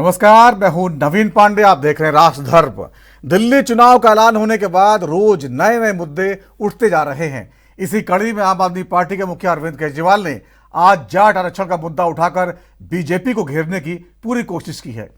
नमस्कार, मैं हूं नवीन पांडे। आप देख रहे हैं राष्ट्रधर्म। दिल्ली चुनाव का ऐलान होने के बाद रोज नए नए मुद्दे उठते जा रहे हैं। इसी कड़ी में आम आदमी पार्टी के मुखिया अरविंद केजरीवाल ने आज जाट आरक्षण का मुद्दा उठाकर बीजेपी को घेरने की पूरी कोशिश की है।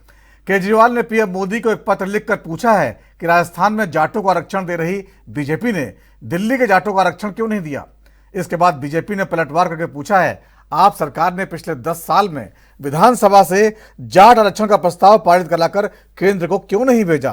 केजरीवाल ने पीएम मोदी को एक पत्र लिखकर पूछा है कि राजस्थान में जाटों को आरक्षण दे रही बीजेपी ने दिल्ली के जाटों को आरक्षण क्यों नहीं दिया। इसके बाद बीजेपी ने पलटवार करके पूछा है, आप सरकार ने पिछले 10 साल में विधानसभा से जाट आरक्षण का प्रस्ताव पारित कराकर केंद्र को क्यों नहीं भेजा।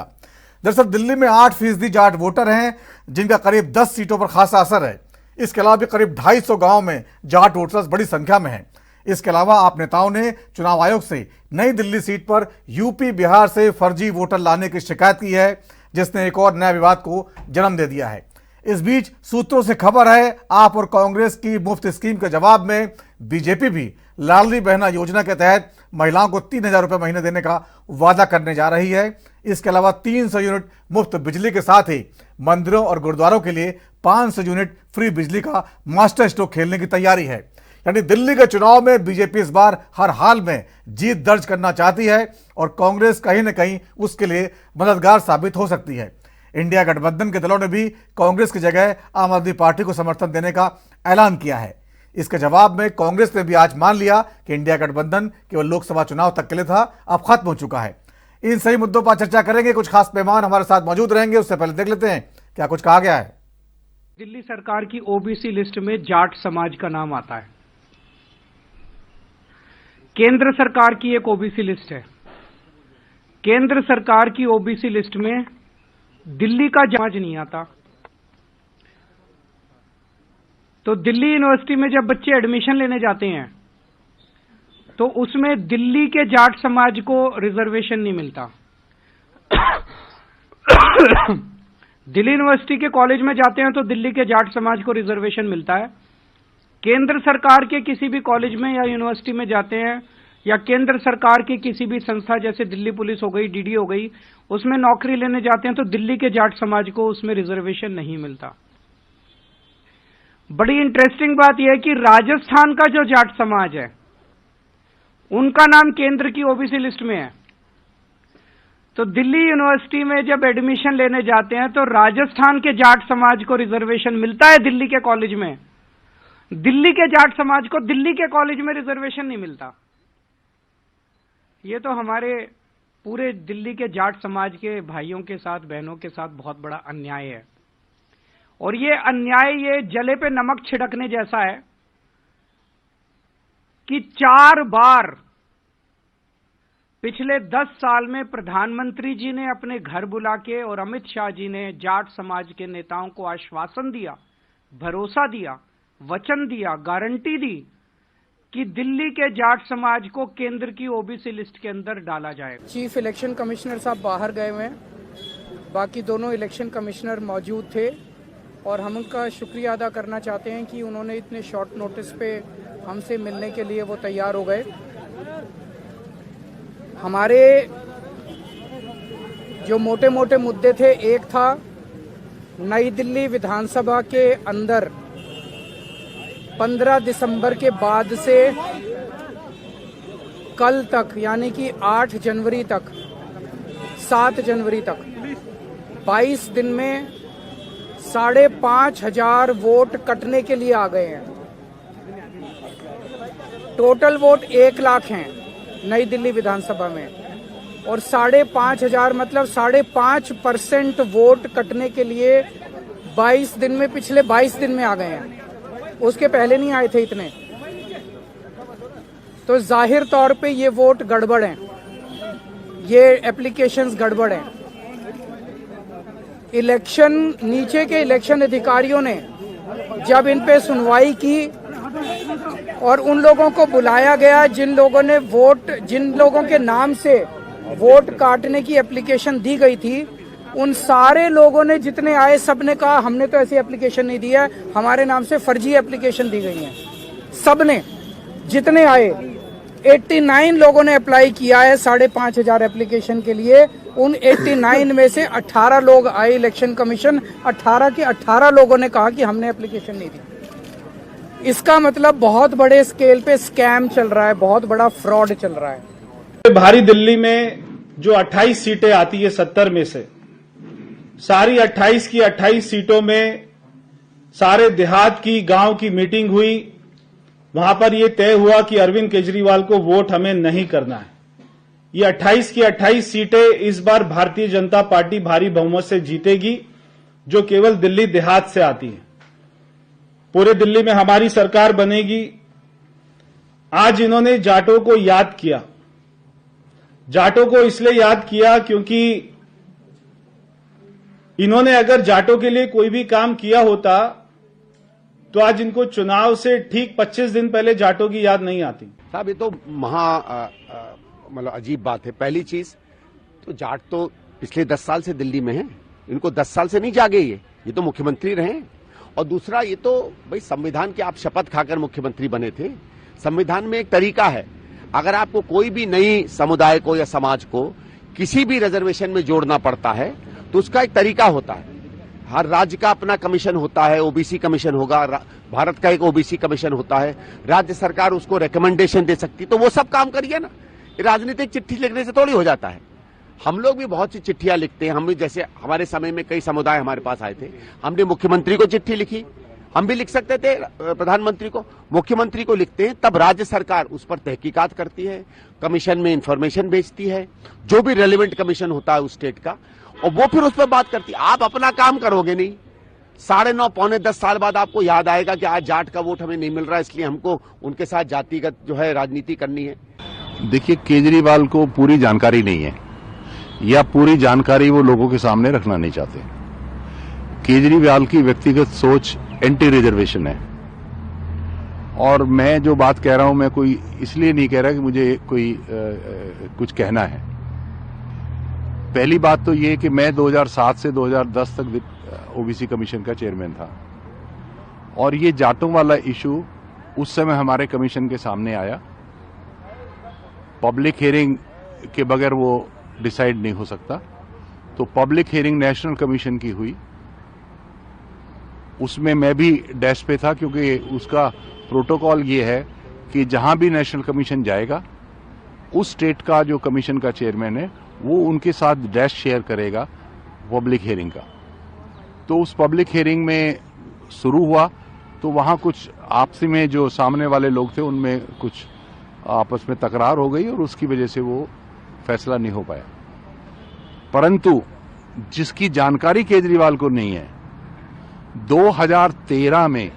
दरअसल दिल्ली में 8% जाट वोटर हैं, जिनका करीब 10 सीटों पर खासा असर है। इसके अलावा भी करीब 250 गांव में जाट वोटर्स बड़ी संख्या में हैं। इसके अलावा आप नेताओं ने चुनाव आयोग से नई दिल्ली सीट पर यूपी बिहार से फर्जी वोटर लाने की शिकायत की है, जिसने एक और नया विवाद को जन्म दे दिया है। इस बीच सूत्रों से खबर है, आप और कांग्रेस की मुफ्त स्कीम के जवाब में बीजेपी भी लाडली बहना योजना के तहत महिलाओं को 3,000 रुपये महीने देने का वादा करने जा रही है। इसके अलावा 300 यूनिट मुफ्त बिजली के साथ ही मंदिरों और गुरुद्वारों के लिए 500 यूनिट फ्री बिजली का मास्टर स्ट्रोक खेलने की तैयारी है। यानी दिल्ली के चुनाव में बीजेपी इस बार हर हाल में जीत दर्ज करना चाहती है और कांग्रेस कहीं न कहीं उसके लिए मददगार साबित हो सकती है। इंडिया गठबंधन के दलों ने भी कांग्रेस की जगह आम आदमी पार्टी को समर्थन देने का ऐलान किया है। इसके जवाब में कांग्रेस ने भी आज मान लिया कि इंडिया गठबंधन केवल लोकसभा चुनाव तक के लिए था, अब खत्म हो चुका है। इन सही मुद्दों पर चर्चा करेंगे। कुछ खास मेहमान हमारे साथ मौजूद रहेंगे। उससे पहले देख लेते हैं क्या कुछ कहा गया है। दिल्ली सरकार की ओबीसी लिस्ट में जाट समाज का नाम आता है। केंद्र सरकार की एक ओबीसी लिस्ट है। केंद्र सरकार की ओबीसी लिस्ट में दिल्ली का समाज नहीं आता। तो दिल्ली यूनिवर्सिटी में जब बच्चे एडमिशन लेने जाते हैं तो उसमें दिल्ली के जाट समाज को रिजर्वेशन नहीं मिलता। दिल्ली यूनिवर्सिटी के कॉलेज में जाते हैं तो दिल्ली के जाट समाज को रिजर्वेशन मिलता है। केंद्र सरकार के किसी भी कॉलेज में या यूनिवर्सिटी में जाते हैं या केंद्र सरकार की किसी भी संस्था जैसे दिल्ली पुलिस हो गई, डीडी हो गई, उसमें नौकरी लेने जाते हैं तो दिल्ली के जाट समाज को उसमें रिजर्वेशन नहीं मिलता। बड़ी इंटरेस्टिंग बात यह है कि राजस्थान का जो जाट समाज है उनका नाम केंद्र की ओबीसी लिस्ट में है। तो दिल्ली यूनिवर्सिटी में जब एडमिशन लेने जाते हैं तो राजस्थान के जाट समाज को रिजर्वेशन मिलता है दिल्ली के कॉलेज में, दिल्ली के जाट समाज को दिल्ली के कॉलेज में रिजर्वेशन नहीं मिलता। ये तो हमारे पूरे दिल्ली के जाट समाज के भाइयों के साथ, बहनों के साथ बहुत बड़ा अन्याय है। और ये अन्याय ये जले पे नमक छिड़कने जैसा है कि 4 बार पिछले 10 साल में प्रधानमंत्री जी ने अपने घर बुला के और अमित शाह जी ने जाट समाज के नेताओं को आश्वासन दिया, भरोसा दिया, वचन दिया, गारंटी दी कि दिल्ली के जाट समाज को केंद्र की ओबीसी लिस्ट के अंदर डाला जाएगा। चीफ इलेक्शन कमिश्नर साहब बाहर गए हुए हैं, बाकी दोनों इलेक्शन कमिश्नर मौजूद थे और हम उनका शुक्रिया अदा करना चाहते हैं कि उन्होंने इतने शॉर्ट नोटिस पे हमसे मिलने के लिए वो तैयार हो गए। हमारे जो मोटे मोटे मुद्दे थे, एक था नई दिल्ली विधानसभा के अंदर 15 दिसंबर के बाद से कल तक यानी कि 8 जनवरी तक 7 जनवरी तक 22 दिन में 5,500 वोट कटने के लिए आ गए हैं। टोटल वोट 1 लाख हैं नई दिल्ली विधानसभा में और 5,500 मतलब 5.5% वोट कटने के लिए 22 दिन में, पिछले 22 दिन में आ गए हैं। उसके पहले नहीं आए थे इतने। तो जाहिर तौर पे ये वोट गड़बड़ हैं, ये एप्लीकेशंस गड़बड़ हैं। इलेक्शन नीचे के इलेक्शन अधिकारियों ने जब इन पे सुनवाई की और उन लोगों को बुलाया गया जिन लोगों के नाम से वोट काटने की एप्लीकेशन दी गई थी, उन सारे लोगों ने जितने आए सब ने कहा हमने तो ऐसी एप्लीकेशन नहीं दी है, हमारे नाम से फर्जी एप्लीकेशन दी गई है। सब ने जितने आए 89 लोगों ने अप्लाई किया है 5,500 एप्लीकेशन के लिए। उन 89 में से 18 लोग आए इलेक्शन कमीशन, 18 के 18 लोगों ने कहा कि हमने एप्लीकेशन नहीं दी। इसका मतलब बहुत बड़े स्केल पे स्कैम चल रहा है, बहुत बड़ा फ्रॉड चल रहा है। भारी दिल्ली में जो 28 सीटें आती है 70 में से, सारी 28 की 28 सीटों में सारे देहात की, गांव की मीटिंग हुई। वहां पर यह तय हुआ कि अरविंद केजरीवाल को वोट हमें नहीं करना है। ये 28 की 28 सीटें इस बार भारतीय जनता पार्टी भारी बहुमत से जीतेगी, जो केवल दिल्ली देहात से आती है। पूरे दिल्ली में हमारी सरकार बनेगी। आज इन्होंने जाटों को याद किया। जाटों को इसलिए याद किया क्योंकि इन्होंने अगर जाटों के लिए कोई भी काम किया होता तो आज इनको चुनाव से ठीक 25 दिन पहले जाटों की याद नहीं आती। साहब ये तो मतलब अजीब बात है। पहली चीज तो जाट तो पिछले 10 साल से दिल्ली में हैं, इनको 10 साल से नहीं जागे ये तो मुख्यमंत्री रहे। और दूसरा ये तो भाई संविधान के आप शपथ खाकर मुख्यमंत्री बने थे। संविधान में एक तरीका है, अगर आपको कोई भी नई समुदाय को या समाज को किसी भी रिजर्वेशन में जोड़ना पड़ता है तो उसका एक तरीका होता है। हर राज्य का अपना कमीशन होता है, ओबीसी कमीशन होगा, भारत का एक ओबीसी कमीशन होता है, राज्य सरकार उसको रिकमेंडेशन दे सकती। तो वो सब काम करिए ना, राजनीतिक चिट्ठी लिखने से थोड़ी हो जाता है। हम लोग भी बहुत सी चिट्ठियां लिखते हैं। हम भी, जैसे हमारे समय में कई समुदाय हमारे पास आए थे, हमने मुख्यमंत्री को चिट्ठी लिखी। हम भी लिख सकते थे प्रधानमंत्री को, मुख्यमंत्री को लिखते हैं, तब राज्य सरकार उस पर तहकीकात करती है, कमीशन में इंफॉर्मेशन भेजती है, जो भी रेलिवेंट कमीशन होता है उस स्टेट का, और वो फिर उस पर बात करती है। आप अपना काम करोगे नहीं, 9.5 पौने 10 साल बाद आपको याद आएगा कि आज जाट का वोट हमें नहीं मिल रहा, इसलिए हमको उनके साथ जातिगत जो है राजनीति करनी है। देखिए, केजरीवाल को पूरी जानकारी नहीं है, या पूरी जानकारी वो लोगों के सामने रखना नहीं चाहते। केजरीवाल की व्यक्तिगत सोच एंटी रिजर्वेशन है। और मैं जो बात कह रहा हूं, मैं कोई इसलिए नहीं कह रहा कि मुझे कोई कुछ कहना है। पहली बात तो ये कि मैं 2007 से 2010 तक ओबीसी कमीशन का चेयरमैन था, और ये जाटों वाला इशू उस समय हमारे कमीशन के सामने आया। पब्लिक हियरिंग के बगैर वो डिसाइड नहीं हो सकता, तो पब्लिक हियरिंग नेशनल कमीशन की हुई। उसमें मैं भी डैश पे था, क्योंकि उसका प्रोटोकॉल ये है कि जहां भी नेशनल कमीशन जाएगा, उस स्टेट का जो कमीशन का चेयरमैन है वो उनके साथ डैश शेयर करेगा पब्लिक हियरिंग का। तो उस पब्लिक हियरिंग में शुरू हुआ, तो वहां कुछ आपसी में जो सामने वाले लोग थे उनमें कुछ आपस में तकरार हो गई, और उसकी वजह से वो फैसला नहीं हो पाया। परंतु जिसकी जानकारी केजरीवाल को नहीं है, 2013 में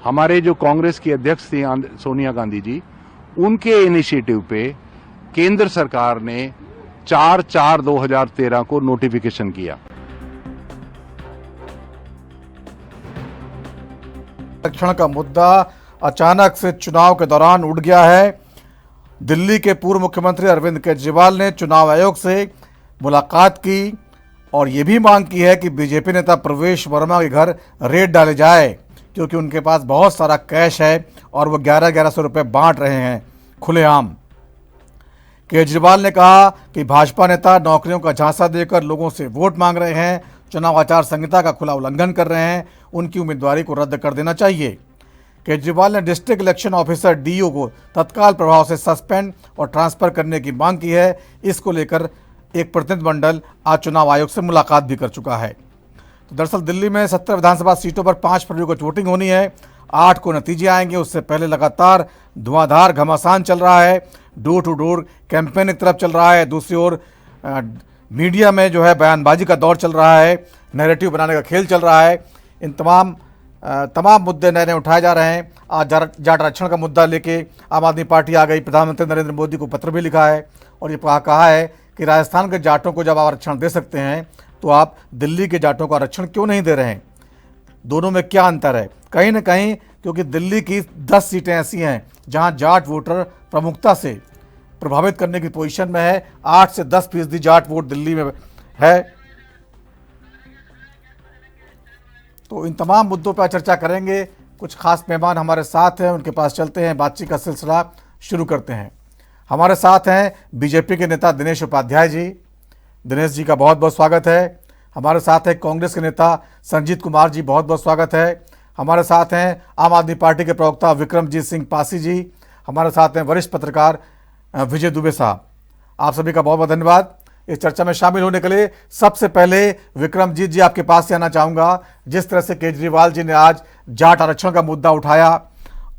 हमारे जो कांग्रेस की अध्यक्ष थी सोनिया गांधी जी, उनके इनिशिएटिव पे केंद्र सरकार ने 4/4/2013 को नोटिफिकेशन किया। आरक्षण का मुद्दा अचानक से चुनाव के दौरान उठ गया है। दिल्ली के पूर्व मुख्यमंत्री अरविंद केजरीवाल ने चुनाव आयोग से मुलाकात की और ये भी मांग की है कि बीजेपी नेता प्रवेश वर्मा के घर रेड डाले जाए, क्योंकि उनके पास बहुत सारा कैश है और वो 1100 रुपये बांट रहे हैं खुलेआम। केजरीवाल ने कहा कि भाजपा नेता नौकरियों का झांसा देकर लोगों से वोट मांग रहे हैं, चुनाव आचार संहिता का खुला उल्लंघन कर रहे हैं, उनकी उम्मीदवारी को रद्द कर देना चाहिए। केजरीवाल ने डिस्ट्रिक्ट इलेक्शन ऑफिसर डीओ को तत्काल प्रभाव से सस्पेंड और ट्रांसफर करने की मांग की है। इसको लेकर एक प्रतिनिधिमंडल आज चुनाव आयोग से मुलाकात भी कर चुका है। तो दरअसल दिल्ली में 17 विधानसभा सीटों पर 5 फरवरी को वोटिंग होनी है, 8 को नतीजे आएंगे। उससे पहले लगातार धुआंधार घमासान चल रहा है, डोर टू डोर कैंपेन एक तरफ चल रहा है, दूसरी ओर मीडिया में जो है बयानबाजी का दौर चल रहा है, नैरेटिव बनाने का खेल चल रहा है। इन तमाम मुद्दे नए नए उठाए जा रहे हैं। आज जाट आरक्षण का मुद्दा लेके आम आदमी पार्टी आ गई, प्रधानमंत्री नरेंद्र मोदी को पत्र भी लिखा है और ये कहा है कि राजस्थान के जाटों को जब आप आरक्षण दे सकते हैं तो आप दिल्ली के जाटों को आरक्षण क्यों नहीं दे रहे हैं। दोनों में क्या अंतर है? कहीं ना कहीं क्योंकि दिल्ली की 10 सीटें ऐसी हैं जहां जाट वोटर प्रमुखता से प्रभावित करने की पोजीशन में है। 8 से 10% जाट वोट दिल्ली में है। तो इन तमाम मुद्दों पर चर्चा करेंगे। कुछ खास मेहमान हमारे साथ हैं, उनके पास चलते हैं, बातचीत का सिलसिला शुरू करते हैं। हमारे साथ हैं बीजेपी के नेता दिनेश उपाध्याय जी। दिनेश जी का बहुत बहुत स्वागत है। हमारे साथ हैं कांग्रेस के नेता संजीत कुमार जी, बहुत बहुत स्वागत है। हमारे साथ हैं आम आदमी पार्टी के प्रवक्ता विक्रमजीत सिंह पासी जी। हमारे साथ हैं वरिष्ठ पत्रकार विजय दुबे साहब, आप सभी का बहुत बहुत धन्यवाद इस चर्चा में शामिल होने के लिए। सबसे पहले विक्रमजीत जी, आपके पास से आना चाहूँगा। जिस तरह से केजरीवाल जी ने आज जाट आरक्षण का मुद्दा उठाया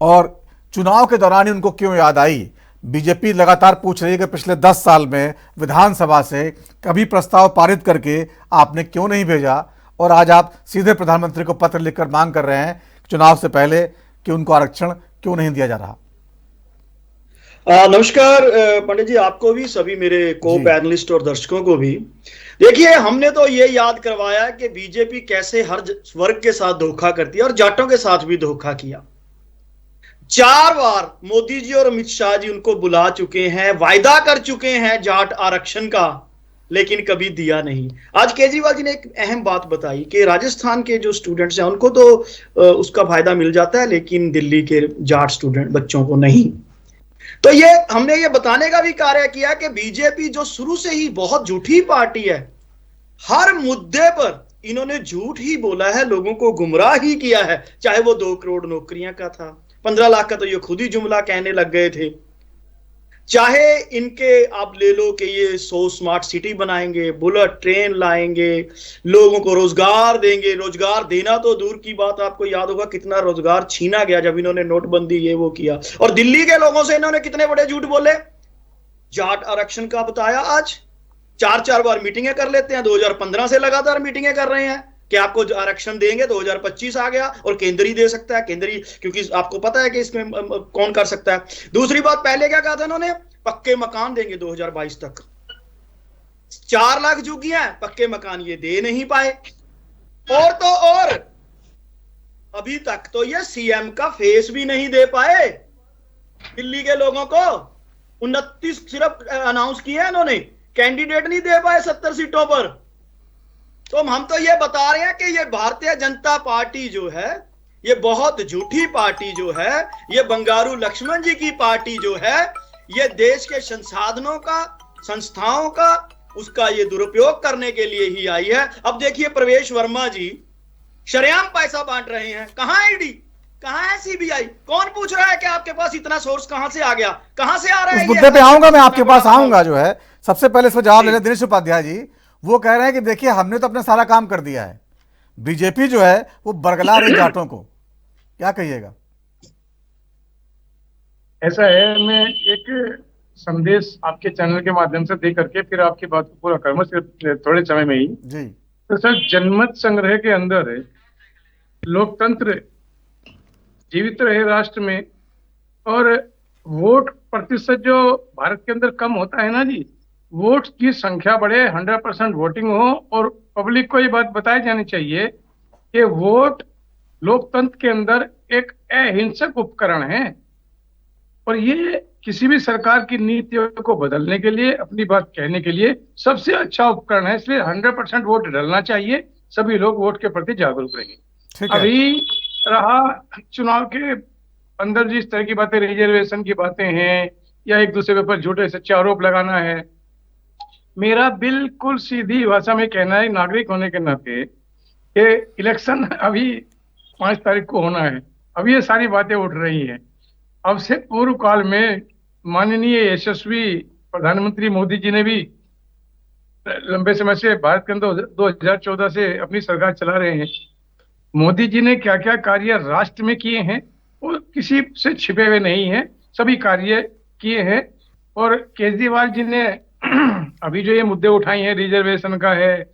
और चुनाव के दौरान ही उनको क्यों याद आई, बीजेपी लगातार पूछ रही है कि पिछले 10 साल में विधानसभा से कभी प्रस्ताव पारित करके आपने क्यों नहीं भेजा, और आज आप सीधे प्रधानमंत्री को पत्र लिखकर मांग कर रहे हैं चुनाव से पहले कि उनको आरक्षण क्यों नहीं दिया जा रहा। नमस्कार पंडित जी, आपको भी, सभी मेरे को पैनलिस्ट और दर्शकों को भी। देखिए, हमने तो ये याद करवाया कि बीजेपी कैसे हर वर्ग के साथ धोखा करती है और जाटों के साथ भी धोखा किया। 4 बार मोदी जी और अमित शाह जी उनको बुला चुके हैं, वायदा कर चुके हैं जाट आरक्षण का, लेकिन कभी दिया नहीं। आज केजरीवाल जी ने एक अहम बात बताई कि राजस्थान के जो स्टूडेंट्स हैं उनको तो उसका फायदा मिल जाता है, लेकिन दिल्ली के जाट स्टूडेंट बच्चों को नहीं। तो ये हमने ये बताने का भी कार्य किया कि बीजेपी जो शुरू से ही बहुत झूठी पार्टी है, हर मुद्दे पर इन्होंने झूठ ही बोला है, लोगों को गुमराह ही किया है। चाहे वो 2 करोड़ नौकरियां का था, 15 लाख का तो ये खुद ही जुमला कहने लग गए थे। चाहे इनके आप ले लो कि ये 100 स्मार्ट सिटी बनाएंगे, बुलेट ट्रेन लाएंगे, लोगों को रोजगार देंगे। रोजगार देना तो दूर की बात, आपको याद होगा कितना रोजगार छीना गया जब इन्होंने नोटबंदी ये वो किया। और दिल्ली के लोगों से इन्होंने कितने बड़े झूठ बोले। जाट आरक्षण का बताया, आज 4-4 बार मीटिंगें कर लेते हैं, 2015 से लगातार मीटिंगें कर रहे हैं कि आपको आरक्षण देंगे। 2025 आ गया और केंद्र ही दे सकता है, केंद्रीय, क्योंकि आपको पता है कि इसमें कौन कर सकता है। दूसरी बात, पहले क्या कहा था इन्होंने, पक्के मकान देंगे 2022 तक। 4 लाख झुग्गियां, पक्के मकान ये दे नहीं पाए। और तो और अभी तक तो ये सीएम का फेस भी नहीं दे पाए दिल्ली के लोगों को। 29 सिर्फ अनाउंस किए इन्होंने, कैंडिडेट नहीं दे पाए 70 सीटों पर। तो हम तो ये बता रहे हैं कि ये भारतीय जनता पार्टी जो है, ये बहुत झूठी पार्टी जो है, ये बंगारू लक्ष्मण जी की पार्टी जो है, ये देश के संसाधनों का, संस्थाओं का, उसका ये दुरुपयोग करने के लिए ही आई है। अब देखिए, प्रवेश वर्मा जी शरेआम पैसा बांट रहे हैं। कहां है ईडी, कहां है सीबीआई? कौन पूछ रहा है कि आपके पास इतना सोर्स कहां से आ गया, कहां से आ रहा है? उस मुद्दे पे आऊंगा, मैं आपके पास आऊंगा। जो है सबसे पहले इसमें जवाब ले रहे दिनेश उपाध्याय जी, वो कह रहे हैं कि देखिए हमने तो अपना सारा काम कर दिया है, बीजेपी जो है वो बरगला रही जाटों को, क्या कहिएगा? ऐसा है, मैं एक संदेश आपके चैनल के माध्यम से दे करके फिर आपकी बात को पूरा करूंगा, सिर्फ थोड़े समय में ही जी। तो सर, जनमत संग्रह के अंदर लोकतंत्र जीवित रहे राष्ट्र में, और वोट प्रतिशत जो भारत के अंदर कम होता है ना जी, वोट की संख्या बढ़े, 100% वोटिंग हो, और पब्लिक को ये बात बताई जानी चाहिए कि वोट लोकतंत्र के अंदर एक अहिंसक उपकरण है, और ये किसी भी सरकार की नीतियों को बदलने के लिए, अपनी बात कहने के लिए सबसे अच्छा उपकरण है। इसलिए 100% वोट डलना चाहिए, सभी लोग वोट के प्रति जागरूक रहेंगे। अभी रहा चुनाव के अंदर जिस तरह की बातें, रिजर्वेशन की बातें हैं, या एक दूसरे के ऊपर झूठे सच्चे आरोप लगाना है, मेरा बिल्कुल सीधी भाषा में कहना है, नागरिक होने के नाते, कि इलेक्शन अभी 5 तारीख को होना है, अभी ये सारी बातें उठ रही हैं। अब से पूर्व काल में माननीय यशस्वी प्रधानमंत्री मोदी जी ने भी लंबे समय से भारत के अंदर 2014 से अपनी सरकार चला रहे हैं। मोदी जी ने क्या क्या कार्य राष्ट्र में किए हैं वो किसी से छिपे हुए नहीं हैं, सभी कार्य किए हैं। और केजरीवाल जी ने अभी जो ये मुद्दे उठाए हैं, रिजर्वेशन का है,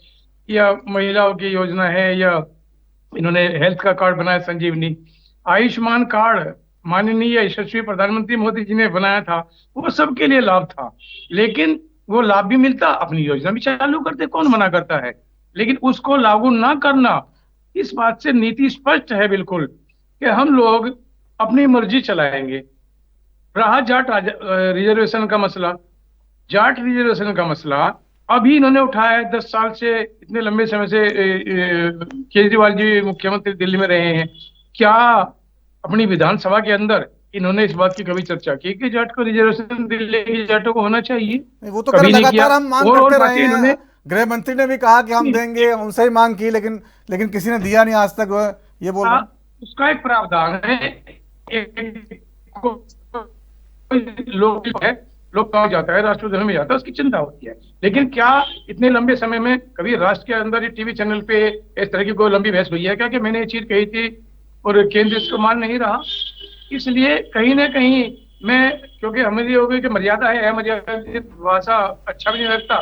या महिलाओं की योजना है, या इन्होंने हेल्थ का कार्ड बनाया संजीवनी, आयुष्मान कार्ड माननीय यशस्वी प्रधानमंत्री मोदी जी ने बनाया था, वो सबके लिए लाभ था, लेकिन वो लाभ भी मिलता, अपनी योजना भी चालू करते, कौन मना करता है, लेकिन उसको लागू ना करना, इस बात से नीति स्पष्ट है बिल्कुल कि हम लोग अपनी मर्जी चलाएंगे। रहा जाट रिजर्वेशन का मसला, जाट रिजर्वेशन का मसला अभी इन्होंने उठाया है। 10 साल से, इतने लंबे समय से केजरीवाल जी मुख्यमंत्री दिल्ली में रहे हैं, क्या अपनी विधानसभा के अंदर इन्होंने इस बात की कभी चर्चा की कि जाट को रिजर्वेशन दिल्ली के जाटों को होना चाहिए? वो तो कभी लगातार हम मांग करते रहे हैं। गृह मंत्री ने भी कहा कि हम देंगे, उनसे ही मांग की, लेकिन किसी ने दिया नहीं आज तक, ये बोल रहा। उसका एक प्रावधान है, लोग है लोकसभा जाता है, राष्ट्रपति में जाता है, उसकी चिंता होती है। लेकिन क्या इतने लंबे समय में कभी राष्ट्र के अंदर ये टीवी चैनल पे इस तरह की कोई लंबी बहस हुई है क्या कि मैंने ये चीज कही थी और केंद्र इसको मान नहीं रहा? इसलिए कहीं ना कहीं मैं, क्योंकि हमें ये हो गई कि मर्यादा है, अमर्यादित भाषा अच्छा भी नहीं लगता,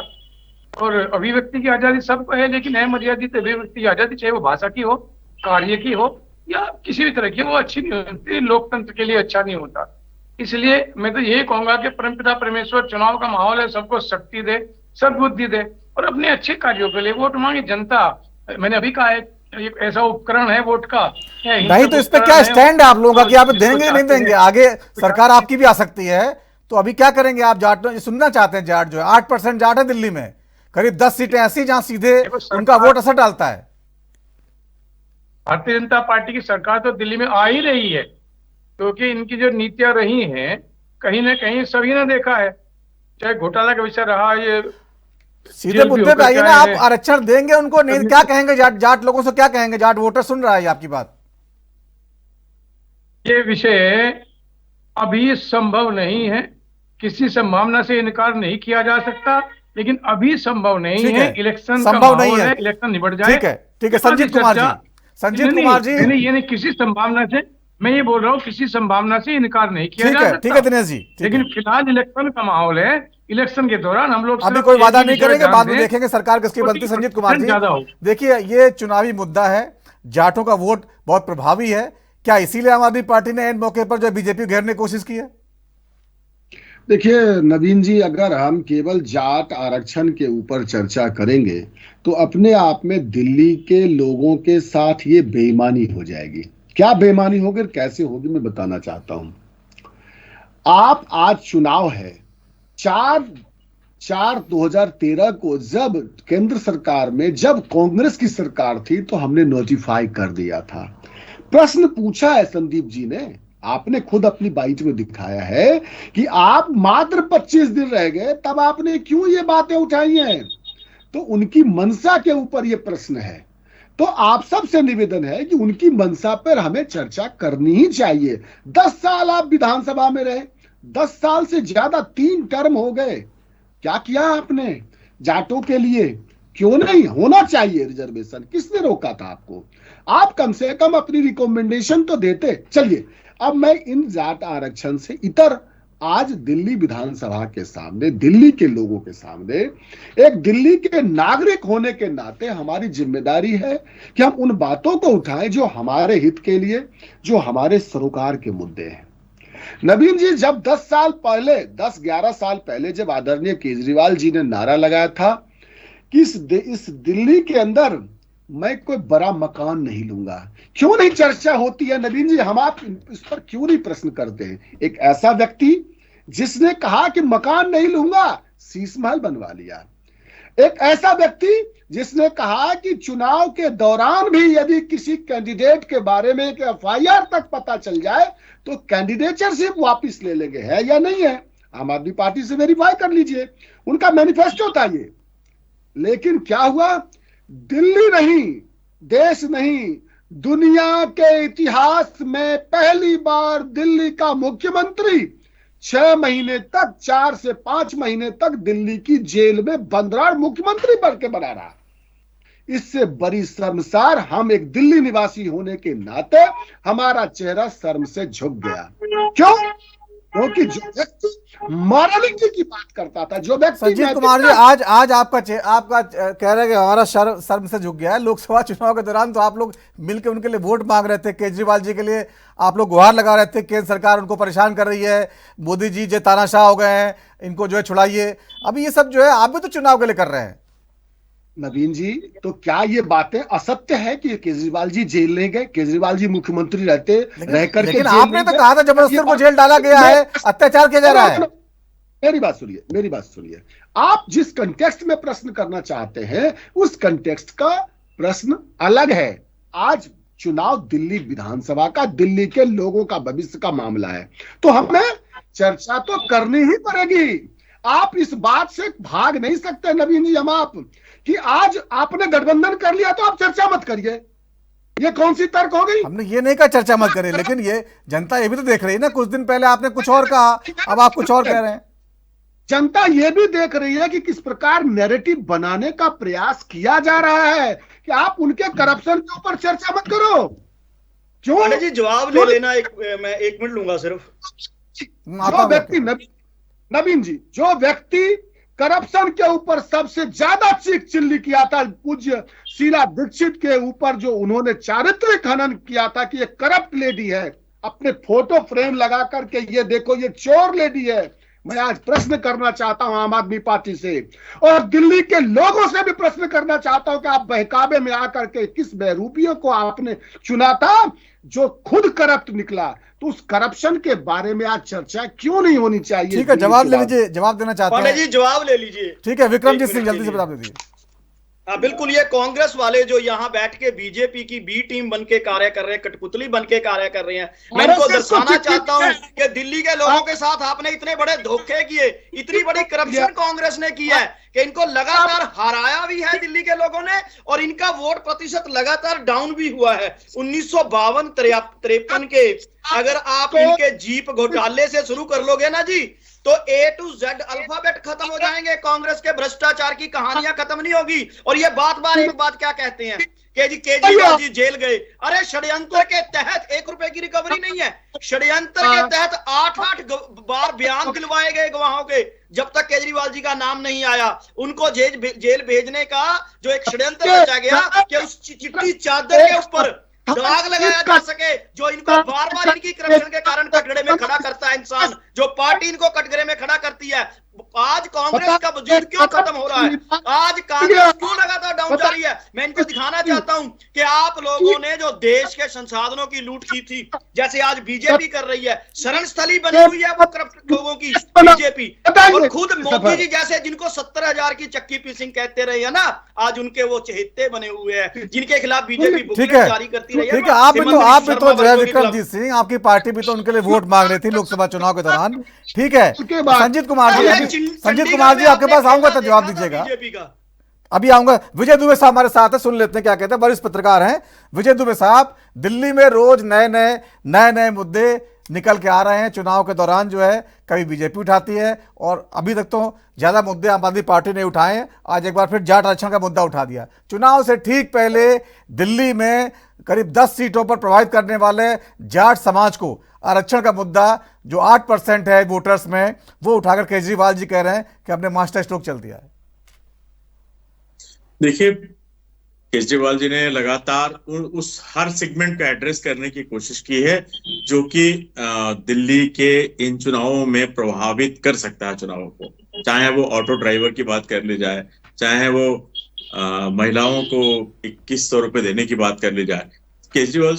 और अभिव्यक्ति की आजादी सबको है, लेकिन अमर्यादित अभिव्यक्ति की आजादी चाहे वो भाषा की हो, कार्य की हो या किसी भी तरह की, वो अच्छी नहीं होती, लोकतंत्र के लिए अच्छा नहीं होता। इसलिए मैं तो यही कहूंगा कि परमपिता परमेश्वर चुनाव का माहौल है, सबको शक्ति दे, सद्बुद्धि दे और अपने अच्छे कार्यों के लिए वोट मांगे जनता। मैंने अभी कहा है, एक ऐसा उपकरण है वोट का, नहीं तो इस पे क्या स्टैंड है आप लोगों का कि आप देंगे नहीं देंगे? आगे सरकार आपकी भी आ सकती है, तो अभी क्या करेंगे आप? जाट सुनना चाहते हैं? जाट जो है 8% जाट है दिल्ली में, करीब 10 सीटें ऐसी जहां सीधे उनका वोट असर डालता है। भारतीय जनता पार्टी की सरकार तो दिल्ली में आ ही रही है, क्योंकि इनकी जो नीतियां रही हैं कहीं ना कहीं सभी ने देखा है, चाहे घोटाला का विषय रहा, ये सीधे मुद्दे पे आइए ना। आप आरक्षण देंगे उनको नहीं? क्या कहेंगे जाट लोगों से? क्या कहेंगे? जाट वोटर सुन रहा है आपकी बात। ये विषय अभी संभव नहीं है, किसी संभावना से इनकार नहीं किया जा सकता, लेकिन अभी संभव नहीं है। इलेक्शन का माहौल है, इलेक्शन निबट जाए। ठीक है संजीत कुमार जी, नहीं, ये नहीं, किसी संभावना से, मैं ये बोल रहा हूँ, किसी संभावना से इनकार नहीं किया जा सकता। ठीक है दिनेश जी, लेकिन फिलहाल इलेक्शन का माहौल है, इलेक्शन के दौरान हम लोग अभी कोई वादा नहीं करेंगे, बाद में देखेंगे सरकार किसकी बनती। संजीत कुमार जी, देखिए ये चुनावी मुद्दा है, जाटों का वोट बहुत प्रभावी है, क्या इसीलिए आम आदमी पार्टी ने इन मौके पर जो बीजेपी घेरने की कोशिश की है? देखिए नवीन जी, अगर हम केवल जाट आरक्षण के ऊपर चर्चा करेंगे तो अपने आप में दिल्ली के लोगों के साथ ये बेईमानी हो जाएगी। क्या बेईमानी होगी और कैसे होगी मैं बताना चाहता हूं। आप आज चुनाव है, 4/4/2013 को जब केंद्र सरकार में, जब कांग्रेस की सरकार थी, तो हमने नोटिफाई कर दिया था। प्रश्न पूछा है संदीप जी ने, आपने खुद अपनी बाइट में दिखाया है कि आप मात्र 25 दिन रह गए, तब आपने क्यों ये बातें उठाई हैं? तो उनकी मंशा के ऊपर ये प्रश्न है। तो आप सबसे निवेदन है कि उनकी मंशा पर हमें चर्चा करनी ही चाहिए। 10 साल आप विधानसभा में रहे, 10 साल से ज्यादा, 3 टर्म हो गए, क्या किया आपने जाटों के लिए? क्यों नहीं होना चाहिए रिजर्वेशन? किसने रोका था आपको? आप कम से कम अपनी रिकमेंडेशन तो देते। चलिए, अब मैं इन जाट आरक्षण से इतर आज दिल्ली विधानसभा के सामने, दिल्ली के लोगों के सामने, एक दिल्ली के नागरिक होने के नाते हमारी जिम्मेदारी है कि हम उन बातों को उठाएं जो हमारे हित के लिए, जो हमारे सरोकार के मुद्दे हैं। नवीन जी, जब 10 साल पहले, 10-11 साल पहले जब आदरणीय केजरीवाल जी ने नारा लगाया था कि इस दिल्ली के अंदर मैं कोई बड़ा मकान नहीं लूंगा, क्यों नहीं चर्चा होती है नवीन जी? हम आप इस पर क्यों नहीं प्रश्न करते हैं? एक ऐसा व्यक्ति जिसने कहा कि मकान नहीं लूंगा, शीश महल बनवा लिया। एक ऐसा व्यक्ति जिसने कहा कि चुनाव के दौरान भी यदि किसी कैंडिडेट के बारे में एक FIR तक पता चल जाए तो कैंडिडेटशिप वापस ले लेंगे। है या नहीं है? आम आदमी पार्टी से वेरीफाई कर लीजिए, उनका मैनिफेस्टो था ये। लेकिन क्या हुआ? दिल्ली नहीं, देश नहीं, दुनिया के इतिहास में पहली बार दिल्ली का मुख्यमंत्री 6 महीने तक, 4 से 5 महीने तक दिल्ली की जेल में बंद रहा, मुख्यमंत्री बन के बना रहा। इससे बड़ी शर्मसार, हम एक दिल्ली निवासी होने के नाते हमारा चेहरा शर्म से झुक गया। क्यों? क्योंकि जो व्यक्ति मॉरलिटी की बात करता था, जो व्यक्ति, संजीत कुमार जी, आज आपका कह रहे हैं कि हमारा शर्म से झुक गया है। लोकसभा चुनाव के दौरान तो आप लोग मिलकर उनके लिए वोट मांग रहे थे, केजरीवाल जी के लिए आप लोग गुहार लगा रहे थे, केंद्र सरकार उनको परेशान कर रही है, मोदी जी जो तानाशाह हो गए हैं, इनको जो है छुड़ाइए। अभी ये सब जो है आप भी तो चुनाव के लिए कर रहे हैं। नवीन जी, तो क्या ये बातें असत्य है कि केजरीवाल जी जेल नहीं गए? केजरीवाल जी मुख्यमंत्री रहते रह करके, लेकिन आपने तो कहा था जबरदस्ती उनको जेल डाला गया है, अत्याचार किया जा रहा है। मेरी बात सुनिए। आप जिस कंटेक्स्ट में प्रश्न करना चाहते हैं उस कंटेक्स्ट का प्रश्न अलग है। आज चुनाव दिल्ली विधानसभा का, दिल्ली के लोगों का भविष्य का मामला है, तो हमें चर्चा तो करनी ही पड़ेगी। आप इस बात से भाग नहीं सकते नवीन जी, हम आप कि आज आपने गठबंधन कर लिया तो आप चर्चा मत करिए। ये कौन सी तर्क हो गई? हमने ये नहीं कहा चर्चा मत करिए, लेकिन ये जनता ये भी तो देख रही है ना, कुछ दिन पहले आपने कुछ और कहा, अब आप कुछ और कह रहे हैं। जनता ये भी देख रही है कि किस प्रकार नैरेटिव बनाने का प्रयास किया जा रहा है कि आप उनके करप्शन के ऊपर चर्चा मत करो। क्यों? पांडे जी जवाब ले लेना, मैं 1 मिनट लूंगा सिर्फ। जो व्यक्ति नवीन जी, जो व्यक्ति करप्शन के ऊपर सबसे ज्यादा चीख चिल्ली किया था पूज्य शीला दीक्षित के ऊपर, जो उन्होंने चारित्रिक हनन किया था कि ये करप्ट लेडी है, अपने फोटो फ्रेम लगा करके ये देखो ये चोर लेडी है। मैं आज प्रश्न करना चाहता हूं आम आदमी पार्टी से और दिल्ली के लोगों से भी प्रश्न करना चाहता हूं कि आप बहकावे में आकर के किस बहरूपियों को आपने चुना था जो खुद करप्ट निकला, तो उस करप्शन के बारे में आज चर्चा क्यों नहीं होनी चाहिए? ठीक है, जवाब ले लीजिए, जवाब देना चाहते हैं। पांडे जी जवाब ले लीजिए। ठीक है, विक्रमजीत सिंह जल्दी से बता दीजिए। हाँ बिल्कुल, ये कांग्रेस वाले जो यहाँ बैठ के बीजेपी की बी टीम बन के कार्य कर रहे हैं, कठपुतली बन के कार्य कर रहे हैं, मैं इनको दर्शाना चाहता हूँ कि दिल्ली के लोगों के साथ आपने इतने बड़े धोखे किए, इतनी बड़ी करप्शन कांग्रेस ने की है कि इनको लगातार हराया भी है दिल्ली के लोगों ने और इनका वोट प्रतिशत लगातार डाउन भी हुआ है। 1952-53 के अगर आप इनके जीप घोटाले से शुरू कर लोगे ना जी, तो A to Z अल्फाबेट खत्म हो जाएंगे, कांग्रेस के भ्रष्टाचार की कहानियां खत्म नहीं होगी। और ये बार एक बात क्या कहते हैं कि जी केजरीवाल जी जेल गए, अरे षड्यंत्र के तहत 1 रुपए की रिकवरी नहीं है, षड्यंत्र के तहत 8 बार बयान दिलवाए गए गवाहों के, जब तक केजरीवाल जी का नाम नहीं आया। उनको जेल भेजने का जो एक षड्यंत्र रचा गया कि उस चिट्ठी चादर के ऊपर दाग लगाया जा सके, जो इनको बार इनकी करप्शन के कारण कटघरे में खड़ा करता है इंसान, जो पार्टी इनको कटघरे में खड़ा करती है। आज कांग्रेस का वजूद क्यों खत्म हो रहा है? आज कांग्रेस क्यों लगातार डाउन जा रही है? मैं इनको दिखाना चाहता हूं कि आप लोगों ने जो देश के संसाधनों की लूट की थी, जैसे आज बीजेपी कर रही है, शरण स्थली बनी हुई है वो करप्ट लोगों की बीजेपी, और खुद मोदी जी जैसे जिनको 70,000 की चक्की पीसिंग कहते रहे हैं ना, आज उनके वो चहेते बने हुए हैं जिनके खिलाफ बीजेपी बुकलेट जारी करती रही है। ठीक है, आप भी तो जो है विक्रमजीत सिंह, आपकी पार्टी भी तो उनके लिए वोट मांग रही थी लोकसभा चुनाव के दौरान। ठीक है, संजीत कुमार जी आपके पास आऊंगा तो जवाब दीजिएगा। अभी आऊंगा। विजय दुबे साहब हमारे साथ है, सुन लेते हैं क्या कहते हैं, वरिष्ठ पत्रकार हैं विजय दुबे साहब। दिल्ली में रोज नए मुद्दे निकल के आ रहे हैं चुनाव के दौरान, जो है कभी बीजेपी उठाती है और अभी तक तो ज्यादा मुद्दे आम आदमी पार्टी ने उठाए हैं। आज एक बार फिर जाट आरक्षण का मुद्दा उठा दिया। चुनाव से ठीक पहले दिल्ली में करीब 10 सीटों पर प्रभावित करने वाले जाट समाज को आरक्षण का मुद्दा जो 8% है वोटर्स में, वो उठाकर केजरीवाल जी कह रहे हैं कि हमने मास्टर स्ट्रोक चल दिया है। देखिए, केजरीवाल जी ने लगातार उस हर सेगमेंट का एड्रेस करने की कोशिश की है जो कि दिल्ली के इन चुनावों में प्रभावित कर सकता है चुनावों को। चाहे वो ऑटो ड्राइवर की बात कर ली जाए, चाहे वो महिलाओं को 2100 रुपए देने की बात कर ली जाए। केजरीवाल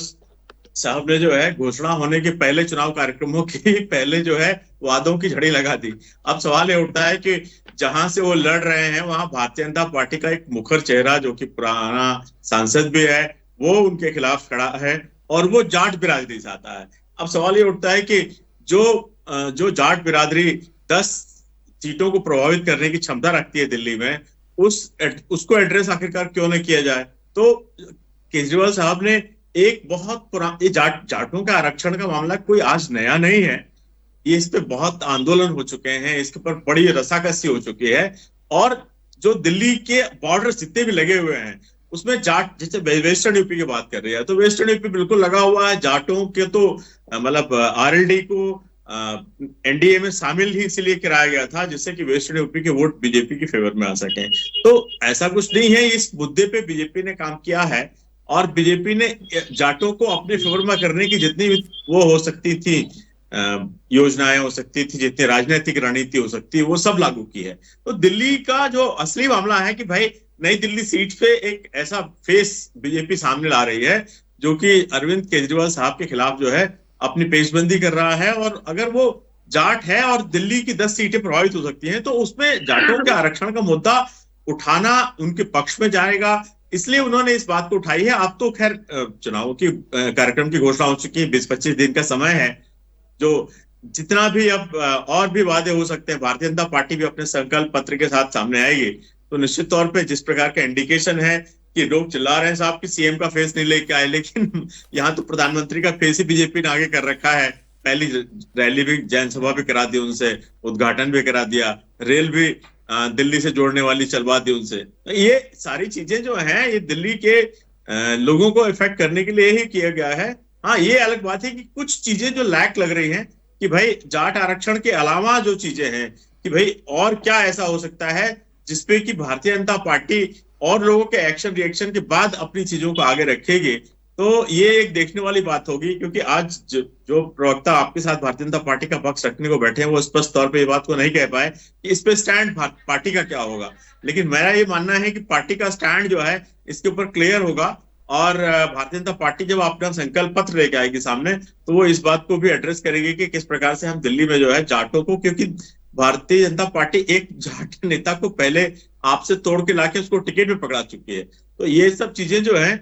साहब ने जो है घोषणा होने के पहले चुनाव कार्यक्रमों की पहले जो है वादों की झड़ी लगा दी। अब सवाल ये उठता है कि जहां से वो लड़ रहे हैं वहां भारतीय जनता पार्टी का एक मुखर चेहरा जो कि पुराना सांसद भी है, वो उनके खिलाफ खड़ा है और वो जाट बिरादरी से आता है। अब सवाल ये उठता है कि जो जाट बिरादरी 10 सीटों को प्रभावित करने की क्षमता रखती है दिल्ली में, उसको एड्रेस आखिरकार क्यों नहीं किया जाए? तो केजरीवाल साहब ने एक बहुत पुराना जाटों का आरक्षण का मामला कोई आज नया नहीं है, ये इस पे बहुत आंदोलन हो चुके हैं, इसके ऊपर बड़ी रसाकसी हो चुकी है। और जो दिल्ली के बॉर्डर जितने भी लगे हुए हैं उसमें जाट, जैसे वेस्टर्न यूपी की बात कर रही है तो वेस्टर्न यूपी बिल्कुल लगा हुआ है जाटों के, तो मतलब आरएलडी को एनडीए में शामिल ही इसलिए कराया गया था जिससे कि वेस्टर्न यूपी के वोट बीजेपी के फेवर में आ सके। तो ऐसा कुछ नहीं है, इस मुद्दे पे बीजेपी ने काम किया है और बीजेपी ने जाटों को अपने फेवर में करने की जितनी वो हो सकती थी योजनाएं हो सकती थी, जितनी राजनीतिक रणनीति हो सकती है, वो सब लागू की है। तो दिल्ली का जो असली मामला है कि भाई नई दिल्ली सीट पे एक ऐसा फेस बीजेपी सामने ला रही है जो कि अरविंद केजरीवाल साहब के खिलाफ जो है अपनी पेशबंदी कर रहा है। और अगर वो जाट है और दिल्ली की 10 सीटें प्रभावित हो सकती हैं तो उसमें जाटों के आरक्षण का मुद्दा उठाना उनके पक्ष में जाएगा, इसलिए उन्होंने इस बात को उठाई है। अब तो खैर चुनाव की कार्यक्रम की घोषणा हो चुकी है, 20-25 दिन का समय है, जो जितना भी अब और भी वादे हो सकते हैं, भारतीय जनता पार्टी भी अपने संकल्प पत्र के साथ सामने आएगी। तो निश्चित तौर पे जिस प्रकार का इंडिकेशन है कि लोग चिल्ला रहे हैं साहब कि सीएम का फेस नहीं लेके आए, लेकिन यहाँ तो प्रधानमंत्री का फेस ही बीजेपी ने आगे कर रखा है पहली रैली भी, जैन सभा भी करा दी उनसे, उद्घाटन भी करा दिया, रेल भी दिल्ली से जोड़ने वाली चलवा दी उनसे। ये सारी चीजें जो हैं ये दिल्ली के लोगों को इफेक्ट करने के लिए ही किया गया है। हाँ, ये अलग बात है कि कुछ चीजें जो लैक लग रही हैं कि भाई जाट आरक्षण के अलावा जो चीजें हैं कि भाई और क्या ऐसा हो सकता है जिसपे कि भारतीय जनता पार्टी और लोगों के एक्शन रिएक्शन के बाद अपनी चीजों को आगे रखेगी। तो ये एक देखने वाली बात होगी, क्योंकि आज जो प्रवक्ता आपके साथ भारतीय जनता पार्टी का पक्ष रखने को बैठे हैं वो स्पष्ट तौर पे ये बात को नहीं कह पाए कि इस पे स्टैंड पार्टी का क्या होगा। लेकिन मेरा ये मानना है कि पार्टी का स्टैंड जो है इसके ऊपर क्लियर होगा, और भारतीय जनता पार्टी जब अपना संकल्प पत्र लेके आएगी सामने तो वो इस बात को भी एड्रेस करेगी कि किस प्रकार से हम दिल्ली में जो है जाटों को, क्योंकि भारतीय जनता पार्टी एक जाट नेता को पहले आपसे तोड़ के लाके उसको टिकट पे पकड़ा चुकी है। तो ये सब चीजें जो है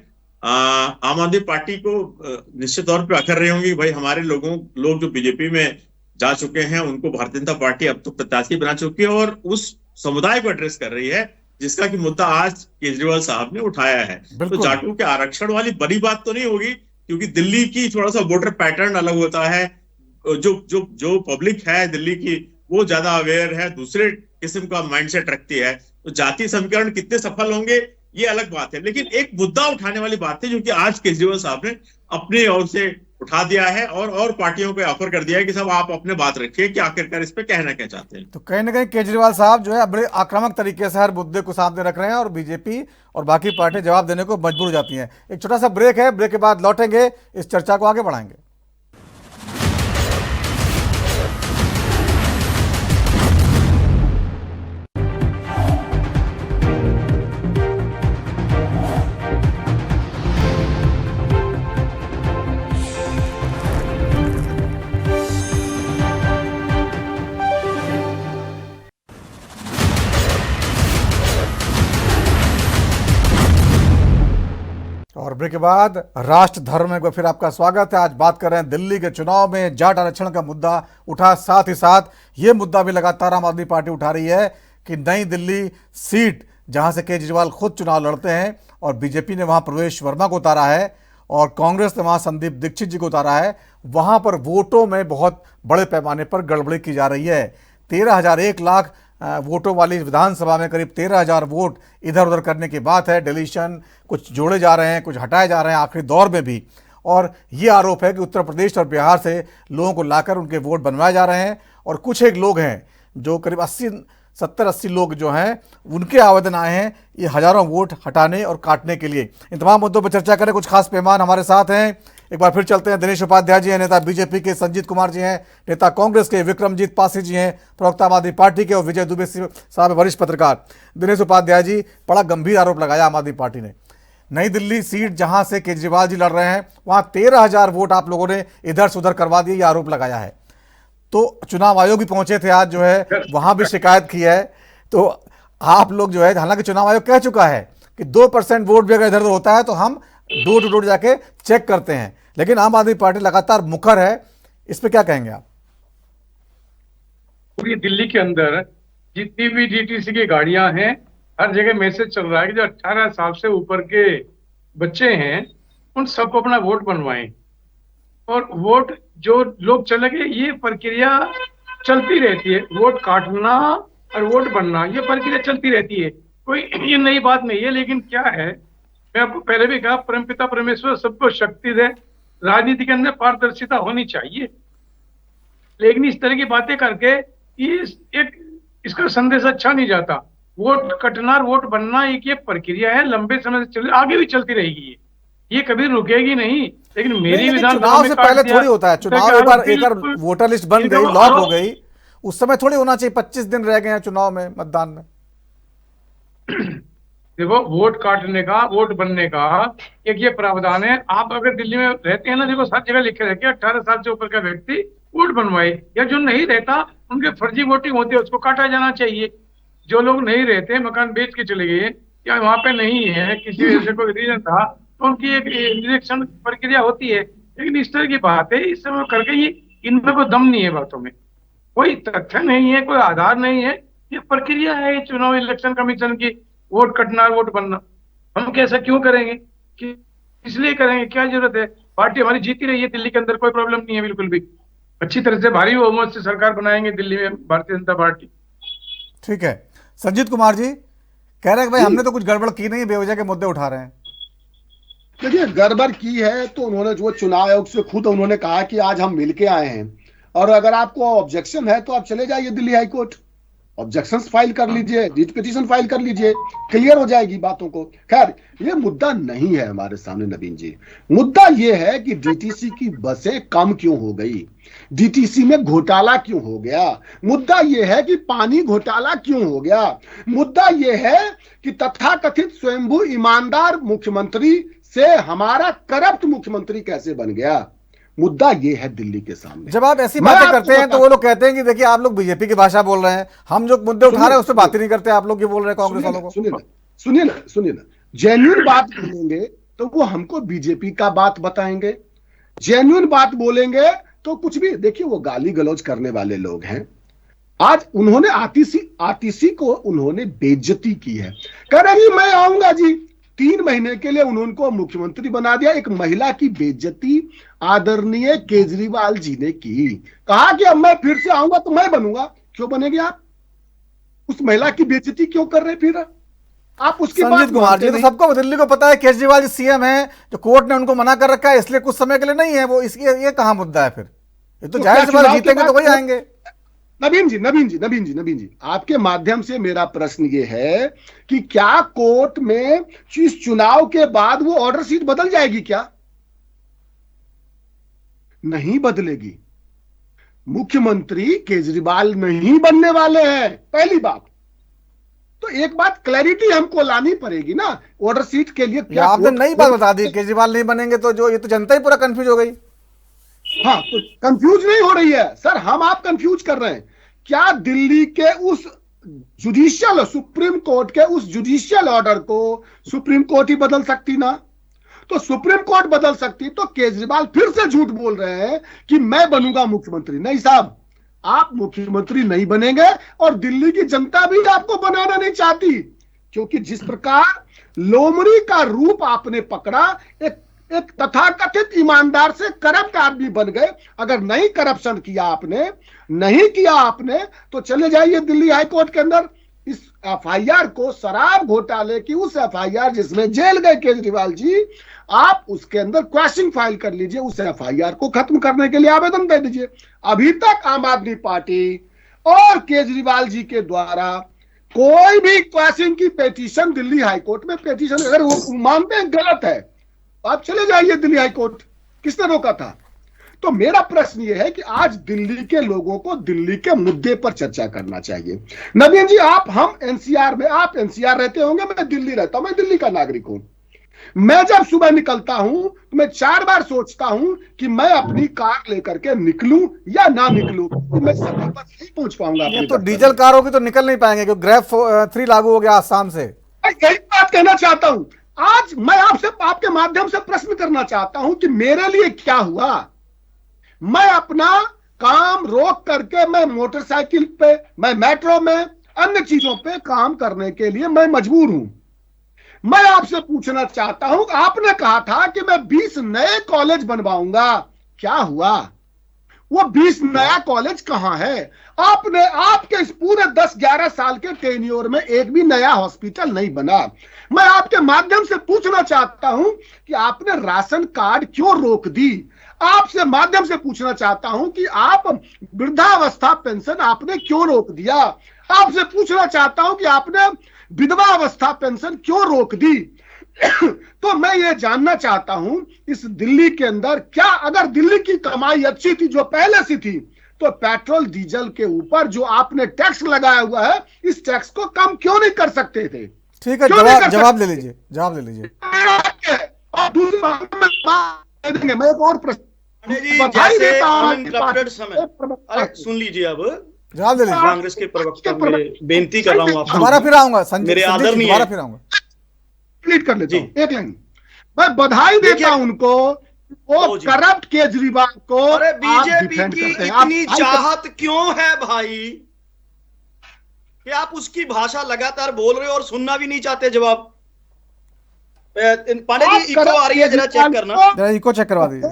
आम आदमी पार्टी को निश्चित तौर पे अखर रही होंगी। भाई हमारे लोग जो बीजेपी में जा चुके हैं उनको भारतीय जनता पार्टी अब तो प्रत्याशी बना चुकी है और उस समुदाय को एड्रेस कर रही है, जिसका कि मुद्दा आज केजरीवाल साहब ने उठाया है। तो जाटों के आरक्षण वाली बड़ी बात तो नहीं होगी, क्योंकि दिल्ली की थोड़ा सा वोटर पैटर्न अलग होता है। जो पब्लिक है दिल्ली की वो ज्यादा अवेयर है, दूसरे किस्म का माइंडसेट रखती है। तो जातीय समीकरण कितने सफल होंगे ये अलग बात है, लेकिन एक मुद्दा उठाने वाली बात है जो कि आज केजरीवाल साहब ने अपनी ओर से उठा दिया है और पार्टियों को ऑफर कर दिया है कि सब आप अपने बात रखिए कि आखिरकार इस पे कहना क्या चाहते हैं। तो कहीं ना कहीं केजरीवाल साहब जो है बड़े आक्रामक तरीके से हर मुद्दे को सामने रख रहे हैं और बीजेपी और बाकी पार्टी जवाब देने को मजबूर हो जाती हैं। एक छोटा सा ब्रेक है, ब्रेक के बाद लौटेंगे, इस चर्चा को आगे बढ़ाएंगे। और ब्रेक के बाद राष्ट्र धर्म में फिर आपका स्वागत है। आज बात कर रहे हैं दिल्ली के चुनाव में जाट आरक्षण का मुद्दा उठा, साथ ही साथ ये मुद्दा भी लगातार आम आदमी पार्टी उठा रही है कि नई दिल्ली सीट जहां से केजरीवाल खुद चुनाव लड़ते हैं और बीजेपी ने वहां प्रवेश वर्मा को उतारा है और कांग्रेस ने वहां संदीप दीक्षित जी को उतारा है, वहां पर वोटों में बहुत बड़े पैमाने पर गड़बड़ी की जा रही है। 13,001 लाख वोटों वाली विधानसभा में करीब 13,000 वोट इधर उधर करने की बात है। डिलीशन कुछ जोड़े जा रहे हैं, कुछ हटाए जा रहे हैं आखिरी दौर में भी। और ये आरोप है कि उत्तर प्रदेश और बिहार से लोगों को लाकर उनके वोट बनवाए जा रहे हैं और कुछ एक लोग हैं जो करीब 70-80 लोग जो हैं उनके आवेदन आए हैं ये हजारों वोट हटाने और काटने के लिए। इन तमाम मुद्दों पर चर्चा करें, कुछ खास मेहमान हमारे साथ हैं। एक बार फिर चलते हैं, दिनेश उपाध्याय जी हैं, नेता बीजेपी के, संजीत कुमार जी हैं, नेता कांग्रेस के, विक्रमजीत पासी जी हैं, प्रवक्ता आम आदमी पार्टी के, और विजय दुबे साहब वरिष्ठ पत्रकार। दिनेश उपाध्याय जी, बड़ा गंभीर आरोप लगाया आम आदमी पार्टी ने। नई दिल्ली सीट जहां से केजरीवाल जी लड़ रहे हैं वहां 13,000 वोट आप लोगों ने इधर से उधर करवा दिए, ये आरोप लगाया है। तो चुनाव आयोग भी पहुंचे थे आज जो है, वहां भी शिकायत की है। तो आप लोग जो है, हालांकि चुनाव आयोग कह चुका है कि 2% वोट भी अगर इधर उधर होता है तो हम डोर टू डोर जाके चेक करते हैं, लेकिन आम आदमी पार्टी लगातार मुखर है। इस पे क्या कहेंगे आप? पूरी दिल्ली के अंदर जितनी भी डीटीसी की गाड़ियां हैं, हर जगह मैसेज चल रहा है कि जो 18 साल से ऊपर के बच्चे हैं उन सबको अपना वोट बनवाएं। और वोट जो लोग चले गए, ये प्रक्रिया चलती रहती है। वोट काटना और वोट बनना, ये प्रक्रिया चलती रहती है, कोई ये नई बात नहीं है। लेकिन क्या है, मैं आपको पहले भी कहा, परमपिता परमेश्वर सबको शक्ति दे, राजनीति के अंदर पारदर्शिता होनी चाहिए। लेकिन इस तरह की बातें करके इसका संदेश अच्छा नहीं जाता। वोट कटना और वोट बनना एक प्रक्रिया है, लंबे समय से आगे भी चलती रहेगी, ये कभी रुकेगी नहीं। लेकिन मेरी चुनाव से पहले थोड़ी होता है, चुनाव एक बार वोटर लिस्ट बन गई, लॉक हो गई, उस समय थोड़ी होना चाहिए। 25 दिन रह गए हैं चुनाव में, मतदान में। देखो, वोट काटने का, वोट बनने का एक ये प्रावधान है। आप अगर दिल्ली में रहते हैं ना, देखो हर जगह लिखे रहते हैं 18 साल से ऊपर का व्यक्ति वोट बनवाए, या जो नहीं रहता उनके फर्जी वोटिंग होती है, उसको काटा जाना चाहिए। जो लोग नहीं रहते, मकान बेच के चले गए या वहां पे नहीं है, किसी वजह से कोई रीजन था, तो उनकी एक इलेक्शन प्रक्रिया होती है। लेकिन इस तरह की बात है, इस समय करके ये इनमें कोई दम नहीं है, बातों में कोई तथ्य नहीं है, कोई आधार नहीं है। ये प्रक्रिया है चुनाव इलेक्शन कमीशन की, वोट कटना वोट बनना। हम कैसा क्यों करेंगे, कि इसलिए करेंगे, क्या जरूरत है? पार्टी हमारी जीती रही है दिल्ली के अंदर, कोई प्रॉब्लम नहीं है बिल्कुल भी। अच्छी तरह से भारी बहुमत से सरकार बनाएंगे दिल्ली में भारतीय जनता पार्टी। ठीक है, संजीत कुमार जी कह रहे हैं कि भाई हमने तो कुछ गड़बड़ की नहीं, बेवजह के मुद्दे उठा रहे हैं। देखिए, गड़बड़ की है तो उन्होंने जो चुनाव आयोग से खुद उन्होंने कहा कि आज हम मिलके आए हैं, और अगर आपको ऑब्जेक्शन है तो आप चले जाइए Delhi high court, objections file कर लीजिए, रिट पिटीशन फाइल कर लीजिए, क्लियर हो जाएगी बातों को। खैर, ये मुद्दा नहीं है हमारे सामने नवीन जी। मुद्दा ये है कि डीटीसी की बसें कम क्यों हो गई, डीटीसी में घोटाला क्यों हो गया, मुद्दा ये है कि पानी घोटाला क्यों हो गया, मुद्दा ये है कि तथाकथित स्वयंभू ईमानदार मुख्यमंत्री से हमारा करप्ट मुख्यमंत्री कैसे बन गया। मुद्दा ये है दिल्ली के सामने। जब आप ऐसी बातें करते हैं तो वो लोग कहते हैं कि देखिए आप लोग बीजेपी की भाषा बोल रहे हैं, हम जो मुद्दे उठा रहे हैं उस पर बात ही नहीं करते, आप लोग ये बोल रहे हैं कांग्रेस वालों को। सुनिए ना, जेन्युइन बात बोलेंगे तो वो हमको बीजेपी का बात बताएंगे, जेन्युइन बात बोलेंगे तो कुछ भी। देखिए, वो गाली गलौज करने वाले लोग हैं। आज उन्होंने आतिशी को उन्होंने बेइज्जती की है, कह रहे जी मैं आऊंगा जी, 3 महीने के लिए उनको मुख्यमंत्री बना दिया। एक महिला की बेइज्जती आदरणीय केजरीवाल जी ने की, कहा कि अब मैं फिर से आऊंगा तो मैं बनूंगा। क्यों बनेंगे आप? उस महिला की बेइज्जती क्यों कर रहे फिर आप? उसकी बात संजीत कुमार जी, तो सबको दिल्ली को पता है केजरीवाल जी सीएम है, जो कोर्ट ने उनको मना कर रखा है, इसलिए कुछ समय के लिए नहीं है वो। ये कहां मुद्दा है फिर? ये तो जाहिर सी बात है, जीतेंगे तो वही आएंगे। नवीन जी, आपके माध्यम से मेरा प्रश्न ये है कि क्या कोर्ट में इस चुनाव के बाद वो ऑर्डर शीट बदल जाएगी क्या? नहीं बदलेगी। मुख्यमंत्री केजरीवाल नहीं बनने वाले हैं, पहली बात। तो एक बात क्लैरिटी हमको लानी पड़ेगी ना ऑर्डर शीट के लिए। क्या आपने नई बात बता दी, केजरीवाल नहीं बनेंगे तो जो ये तो जनता ही पूरा कंफ्यूज हो गई। हाँ, तो कंफ्यूज नहीं हो रही है सर, हम आप कंफ्यूज कर रहे हैं। क्या दिल्ली के उस जुडिशियल, सुप्रीम कोर्ट के उस जुडिशियल ऑर्डर को सुप्रीम कोर्ट ही बदल सकती ना? तो सुप्रीम कोर्ट बदल सकती तो केजरीवाल फिर से झूठ बोल रहे हैं कि मैं बनूंगा मुख्यमंत्री। नहीं साहब, आप मुख्यमंत्री नहीं बनेंगे और दिल्ली की जनता भी आपको बनाना नहीं चाहती, क्योंकि जिस प्रकार लोमड़ी का रूप आपने पकड़ा, एक तथाकथित ईमानदार से करप्ट आदमी बन गए। अगर नहीं करप्शन किया आपने, नहीं किया आपने, तो चले जाइए दिल्ली हाई कोर्ट के अंदर, इस एफआईआर को, शराब घोटाले की उस एफआईआर जिसमें जेल गए केजरीवाल जी, आप उसके अंदर क्वेश्चन फाइल कर लीजिए, उस एफआईआर को खत्म करने के लिए आवेदन दे दीजिए। अभी तक आम आदमी पार्टी और केजरीवाल जी के द्वारा कोई भी क्वेश्चन की पेटिशन दिल्ली हाईकोर्ट में, पेटिशन अगर वो मानते हैं गलत है, आप चले जाइए दिल्ली हाईकोर्ट, किसने रोका था? तो मेरा प्रश्न यह है कि आज दिल्ली के लोगों को दिल्ली के मुद्दे पर चर्चा करना चाहिए। नवीन जी, हम एनसीआर में, आप एनसीआर रहते होंगे, मैं दिल्ली रहता हूं, मैं दिल्ली का नागरिक हूं। मैं जब सुबह निकलता हूं तो मैं 4 बार सोचता हूं कि मैं अपनी कार लेकर के निकलूं या ना निकलूं, तो मैं समय पर नहीं पहुंच पाऊंगा। ये तो डीजल कारों की तो निकल नहीं पाएंगे क्योंकि ग्रैब 3 लागू हो गया आसाम से। यही बात कहना चाहता हूं। आज मैं आपसे, आपके माध्यम से प्रश्न करना चाहता हूं कि मेरे लिए क्या हुआ। मैं अपना काम रोक करके मैं मोटरसाइकिल पे, मैं मेट्रो में, अन्य चीजों पे काम करने के लिए मैं मजबूर हूं। मैं आपसे पूछना चाहता हूं, आपने कहा था कि मैं 20 नए कॉलेज बनवाऊंगा, क्या हुआ? वो 20 नया कॉलेज कहां है? आपने, आपके इस पूरे 10-11 साल के टेन्योर में एक भी नया हॉस्पिटल नहीं बना। मैं आपके माध्यम से पूछना चाहता हूं कि आपने राशन कार्ड क्यों रोक दी? आपसे माध्यम से पूछना चाहता हूं कि आप वृद्धावस्था पेंशन आपने क्यों रोक दिया? आपसे पूछना चाहता हूं कि आपने विधवा अवस्था पेंशन क्यों रोक दी? तो मैं ये जानना चाहता हूं, इस दिल्ली के अंदर क्या, अगर दिल्ली की कमाई अच्छी थी जो पहले से थी, तो पेट्रोल डीजल के ऊपर जो आपने टैक्स लगाया हुआ है, इस टैक्स को कम क्यों नहीं कर सकते थे? ठीक है, जवाब ले लीजिए, जवाब ले लीजिए। और दूसरी बात में देंगे, मैं एक और प्रश्न सुन लीजिए, अब जवाब ले लीजिए। कांग्रेस के प्रवक्ता बेनती कर रहा हूं आपको, दोबारा फिर आऊंगा मेरे आदर नहीं, दोबारा फिर आऊंगा, कंप्लीट कर लेता हूं एक लाइन। मैं बधाई देता हूं उनको, वो करप्ट केजरीवाल को। अरे बीजेपी की इतनी चाहत क्यों है भाई कि आप उसकी भाषा लगातार बोल रहे हो और सुनना भी नहीं चाहते जवाब? पांडे जी, इको आ रही है, जरा चेक करना, जरा इको चेक करवा दीजिए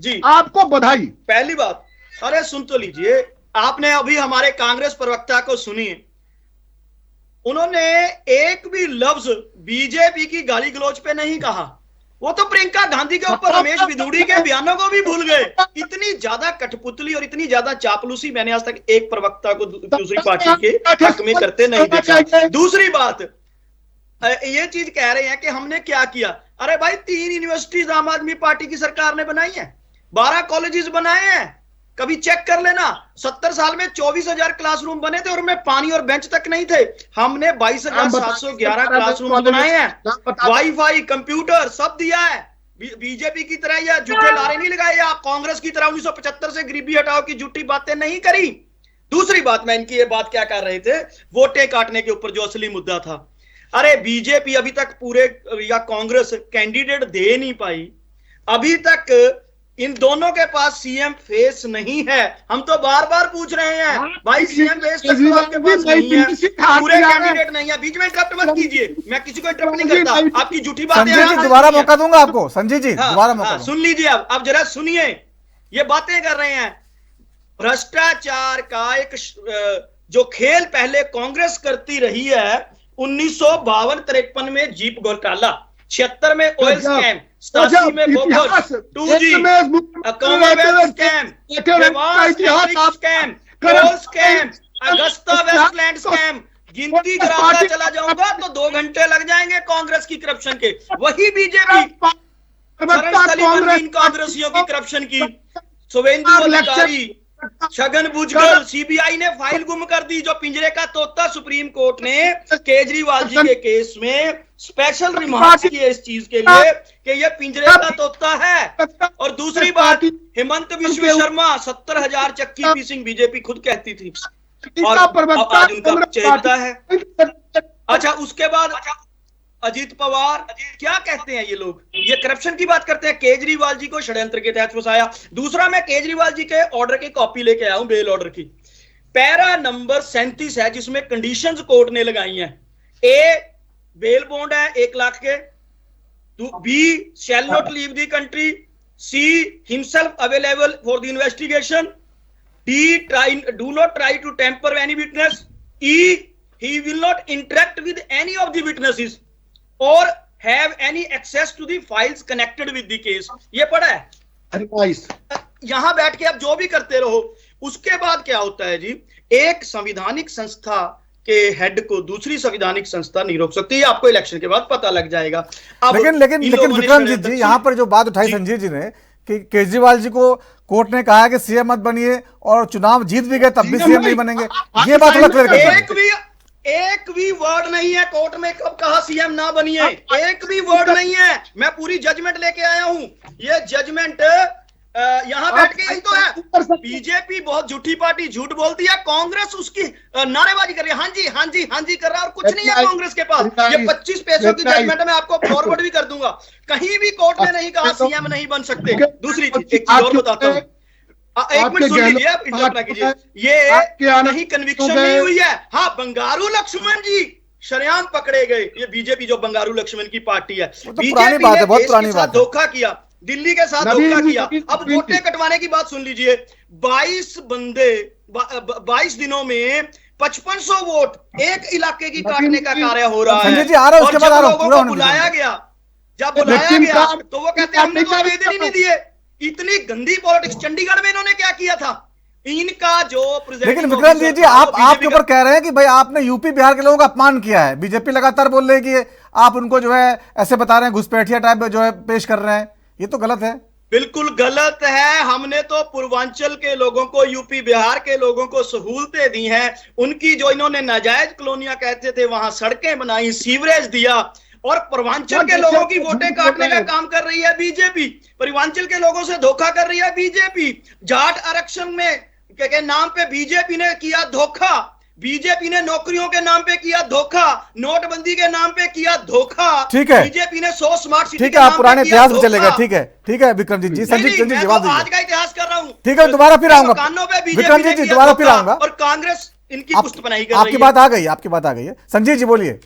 जी। आपको बधाई। पहली बात, अरे सुन तो लीजिए, आपने अभी हमारे कांग्रेस प्रवक्ता को सुनिए, उन्होंने एक भी लफ्ज बीजेपी की गाली गलौज पे नहीं कहा। वो तो प्रियंका गांधी के ऊपर रमेश बिधूड़ी के बयानों को भी भूल गए। इतनी ज्यादा कठपुतली और इतनी ज्यादा चापलूसी मैंने आज तक एक प्रवक्ता को दूसरी पार्टी के हक में करते नहीं देखा। दूसरी बात, ये चीज कह रहे हैं कि हमने क्या किया। अरे भाई, 3 यूनिवर्सिटीज आम आदमी पार्टी की सरकार ने बनाई है, 12 कॉलेजेस बनाए हैं, कभी चेक कर लेना। 70 साल में 24,000 क्लासरूम बने थे और उनमें पानी और बेंच तक नहीं थे। हमने 22,711 क्लासरूम बनाए हैं, वाईफाई, कंप्यूटर सब दिया है। बीजेपी की तरह या झूठे नारे नहीं लगाए, आप कांग्रेस की तरह 1975 से गरीबी हटाओ की झूठी बातें नहीं करी। दूसरी बात, मैं इनकी ये बात क्या कर रहे थे, वोटें काटने के ऊपर जो असली मुद्दा था। अरे बीजेपी अभी तक पूरे या कांग्रेस कैंडिडेट दे नहीं पाई, अभी तक इन दोनों के पास सीएम फेस नहीं है। हम तो बार बार पूछ रहे हैं भाई, सीएम फेस तक तो आपके पास नहीं है, पूरे कैंडिडेट नहीं है। बीच में इंटरप्ट मत कीजिए, मैं किसी को इंटरप्ट नहीं करता, आपकी झूठी बातें। संजय जी दोबारा मौका दूंगा आपको, संजय जी दोबारा मौका सुन लीजिए। अब जरा सुनिए, ये बातें कर रहे हैं भ्रष्टाचार का एक जो खेल पहले कांग्रेस करती रही है। 1952-53 में जीप घोटाला, 76 में ऑयल स्कैम, 87 में Bofors, 2G, commonwealth scam, scam, coal scam, Agusta Westland scam, गिनती कराता चला जाऊंगा तो 2 घंटे लग जाएंगे कांग्रेस की करप्शन के। वही बीजेपी कांग्रेसियों की करप्शन की, शुभेंदु अधिकारी, छगन भुजबल, सीबीआई ने फाइल गुम कर दी जो पिंजरे का तोता। सुप्रीम कोर्ट ने केजरीवाल जी के केस में स्पेशल रिमार्क्स किए इस चीज के लिए कि ये पिंजरे का तोता है। और दूसरी बात, हेमंत विश्व शर्मा 70,000 चक्की पीसिंग बीजेपी खुद कहती थी और आज उनका चेहरा है। अच्छा, उसके बाद अजीत पवार क्या कहते हैं ये लोग, ये करप्शन की बात करते हैं, केजरीवाल जी को षड्यंत्र के तहत फंसाया। दूसरा, मैं केजरीवाल जी के ऑर्डर की कॉपी लेके आया हूं, बेल ऑर्डर की, पैरा नंबर 37 है जिसमें कंडीशंस कोर्ट ने लगाई हैं। ए, बेल बॉन्ड है 1 लाख के, B, shall not leave the country, C, himself available for the investigation, D, do not try to tamper any witness, E, he will not interact with any of the witnesses और have any access to the files connected with the case. ये पढ़ा है। यहां बैठ के आप जो भी करते रहो। उसके बाद क्या होता है जी, एक संवैधानिक संस्था के हेड को दूसरी संवैधानिक संस्था नहीं रोक सकती, आपको इलेक्शन के बाद पता लग जाएगा। अब लेकिन विक्रमजीत जी, यहां पर जो बात उठाई संजय जी ने कि केजरीवाल जी को कोर्ट ने कहा है कि सीएम मत बनिए और चुनाव जीत भी गए तब भी सीएम नहीं बनेंगे, ये बात अलग क्लियर एक भी वर्ड नहीं है कोर्ट में कब कहा सीएम ना बनिए, एक भी वर्ड नहीं है। मैं पूरी जजमेंट लेके आया हूं, ये जजमेंट यहां बैठ के यही तो है। बीजेपी बहुत झूठी पार्टी, झूठ बोलती है, कांग्रेस उसकी नारेबाजी कर रही है, हाँ जी हाँ जी हाँ जी कर रहा है, और कुछ नहीं है कांग्रेस के पास। ये 25 पेजों की जजमेंट मैं आपको फॉरवर्ड भी कर दूंगा, कहीं भी कोर्ट ने नहीं कहा सीएम नहीं बन सकते। दूसरी चीज, एक चीज और बताता हूँ, एक मिनट सुन लीजिए, आप इंटरप्ट ना कीजिए, ये नहीं कन्विक्शन नहीं हुई है। हाँ, बंगारू लक्ष्मण जी शरेआम पकड़े गए। ये बीजेपी जो बंगारू लक्ष्मण की पार्टी है, बीजेपी ने देश के साथ धोखा किया, दिल्ली के साथ धोखा किया। अब वोटें कटवाने की बात सुन लीजिए, 22 दिनों में 5500 वोट एक इलाके की काटने का कार्य हो रहा है। और जब लोगों को बुलाया गया तो वो कहते हैं हमने तो आवेदन ही नहीं दिए। इतनी गंदी पॉलिटिक्स। चंडीगढ़ में इन्होंने क्या किया था, इनका जो लेकिन विक्रमजीत जी आपके ऊपर कह रहे हैं कि भाई आपने यूपी बिहार के लोगों का अपमान किया है। बीजेपी लगातार बोल रही है कि आप उनको जो है ऐसे बता रहे हैं, घुसपैठिया टाइप जो है पेश कर रहे हैं, ये तो गलत है। बिल्कुल गलत है। हमने तो पूर्वांचल के लोगों को, यूपी बिहार के लोगों को सहूलतें दी हैं। उनकी जो इन्होंने नाजायज कॉलोनियां कहते थे वहां सड़कें बनाई, सीवरेज दिया, और पूर्वांचल के लोगों की वोटें काटने का काम कर रही है बीजेपी। पूर्वांचल के लोगों से धोखा कर रही है बीजेपी। जाट आरक्षण में के नाम पे बीजेपी ने किया धोखा, बीजेपी ने नौकरियों के नाम पे किया धोखा, नोटबंदी के नाम पे किया धोखा। ठीक है, बीजेपी ने 100 स्मार्ट सिटी ठीक है, आप पुराने इतिहास में चले गए। ठीक है विक्रमजीत जी, संजीव जी जवाब दीजिए। आज का इतिहास कर रहा हूं। ठीक है, दोबारा फिर आऊंगा विक्रमजीत जी, दोबारा फिर आऊंगा। और कांग्रेस इनकी पुष्टपनाही कर रही है। आपकी बात आ गई है। संजीव जी बोलिए।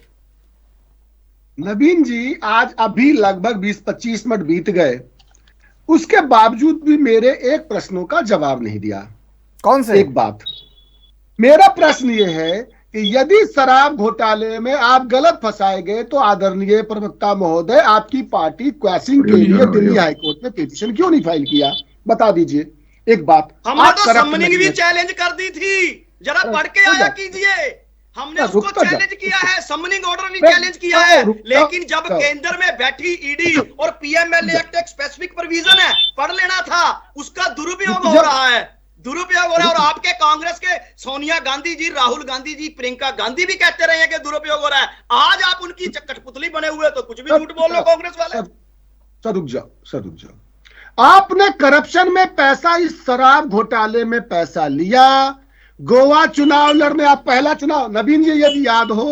नवीन जी, आज अभी लगभग 20-25 मिनट बीत गए, उसके बावजूद भी मेरे एक प्रश्नों का जवाब नहीं दिया। कौन से? एक बात, मेरा प्रश्न ये है कि यदि शराब घोटाले में आप गलत फंसाए गए तो आदरणीय प्रवक्ता महोदय, आपकी पार्टी क्वैशिंग के लिए दिल्ली हाईकोर्ट में पिटीशन क्यों नहीं फाइल किया? बता दीजिए। एक बात, हमने तो समनिंग भी चैलेंज कर दी थी, जरा पढ़ के आया कीजिए। हमने उसको चैलेंज किया है, समनिंग ऑर्डर भी चैलेंज किया है, लेकिन जब केंद्र में बैठी ईडी और पीएमएलए एक्ट एक स्पेसिफिक प्रोविजन है, पढ़ लेना था। उसका दुरुपयोग हो रहा है, दुरुपयोग हो रहा है। और आपके कांग्रेस के सोनिया गांधी जी, राहुल गांधी जी, प्रियंका गांधी भी कहते रहे हैं कि दुरुपयोग हो रहा है। आज आप उनकी कठपुतली बने हुए तो कुछ भी झूठ बोल लो कांग्रेस वाले। सर रुक जाओ। आपने करप्शन में पैसा, इस शराब घोटाले में पैसा लिया, गोवा चुनाव लड़ने, आप पहला चुनाव, नवीन जी यदि याद हो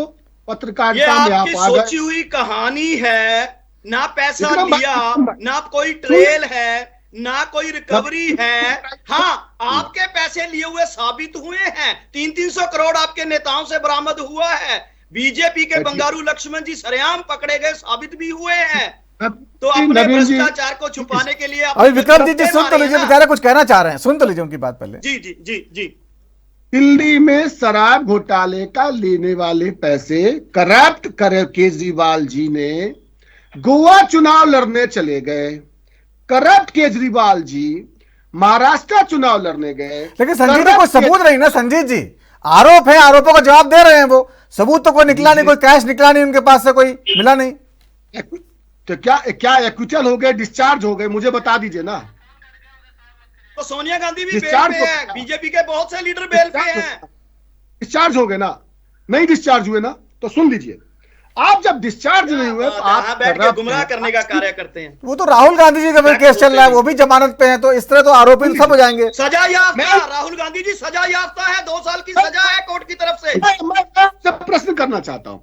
पत्रकारिता में आप आ गए। सोची हुई कहानी है, ना पैसा लिया, ना कोई ट्रेल है, ना कोई रिकवरी है। हाँ, आपके पैसे लिए हुए साबित हुए हैं, 300 करोड़ आपके नेताओं से बरामद हुआ है। बीजेपी के बंगारू लक्ष्मण जी सरेआम पकड़े गए, साबित भी हुए हैं। तो अपने भ्रष्टाचार को छुपाने के लिए अभी विक्रम जी सुन तो लीजिए, बेचारे कुछ कहना चाह रहे हैं, सुन तो लीजिए उनकी बात पहले। जी। दिल्ली में शराब घोटाले का लेने वाले पैसे करप्ट करे केजरीवाल जी ने गोवा चुनाव लड़ने चले गए। करप्ट केजरीवाल जी महाराष्ट्र चुनाव लड़ने गए। लेकिन संजीत जी कोई सबूत नहीं ना, संजीत जी आरोप है, आरोपों का जवाब दे रहे हैं वो, सबूत तो कोई निकला नहीं, कोई कैश निकला नहीं उनके पास से, कोई मिला नहीं। तो क्या एक्विटल हो गए, डिस्चार्ज हो गए, मुझे बता दीजिए ना। तो सोनिया गांधी भी बेल पे है, बीजेपी के बहुत से लीडर बेल पे हैं। डिस्चार्ज हो गए ना? नहीं डिस्चार्ज हुए ना? तो सुन लीजिए, आप जब डिस्चार्ज नहीं हुए तो आप बैठ के गुमराह करने का कार्य करते हैं। वो तो राहुल गांधी जी का भी केस चल रहा है, वो भी जमानत पे हैं, तो इस तरह तो आरोपी सब हो जाएंगे। सजा याफ्ता राहुल गांधी जी सजा याफ्ता है, 2 साल की सजा है कोर्ट की तरफ से। मैं आपसे प्रश्न करना चाहता हूं,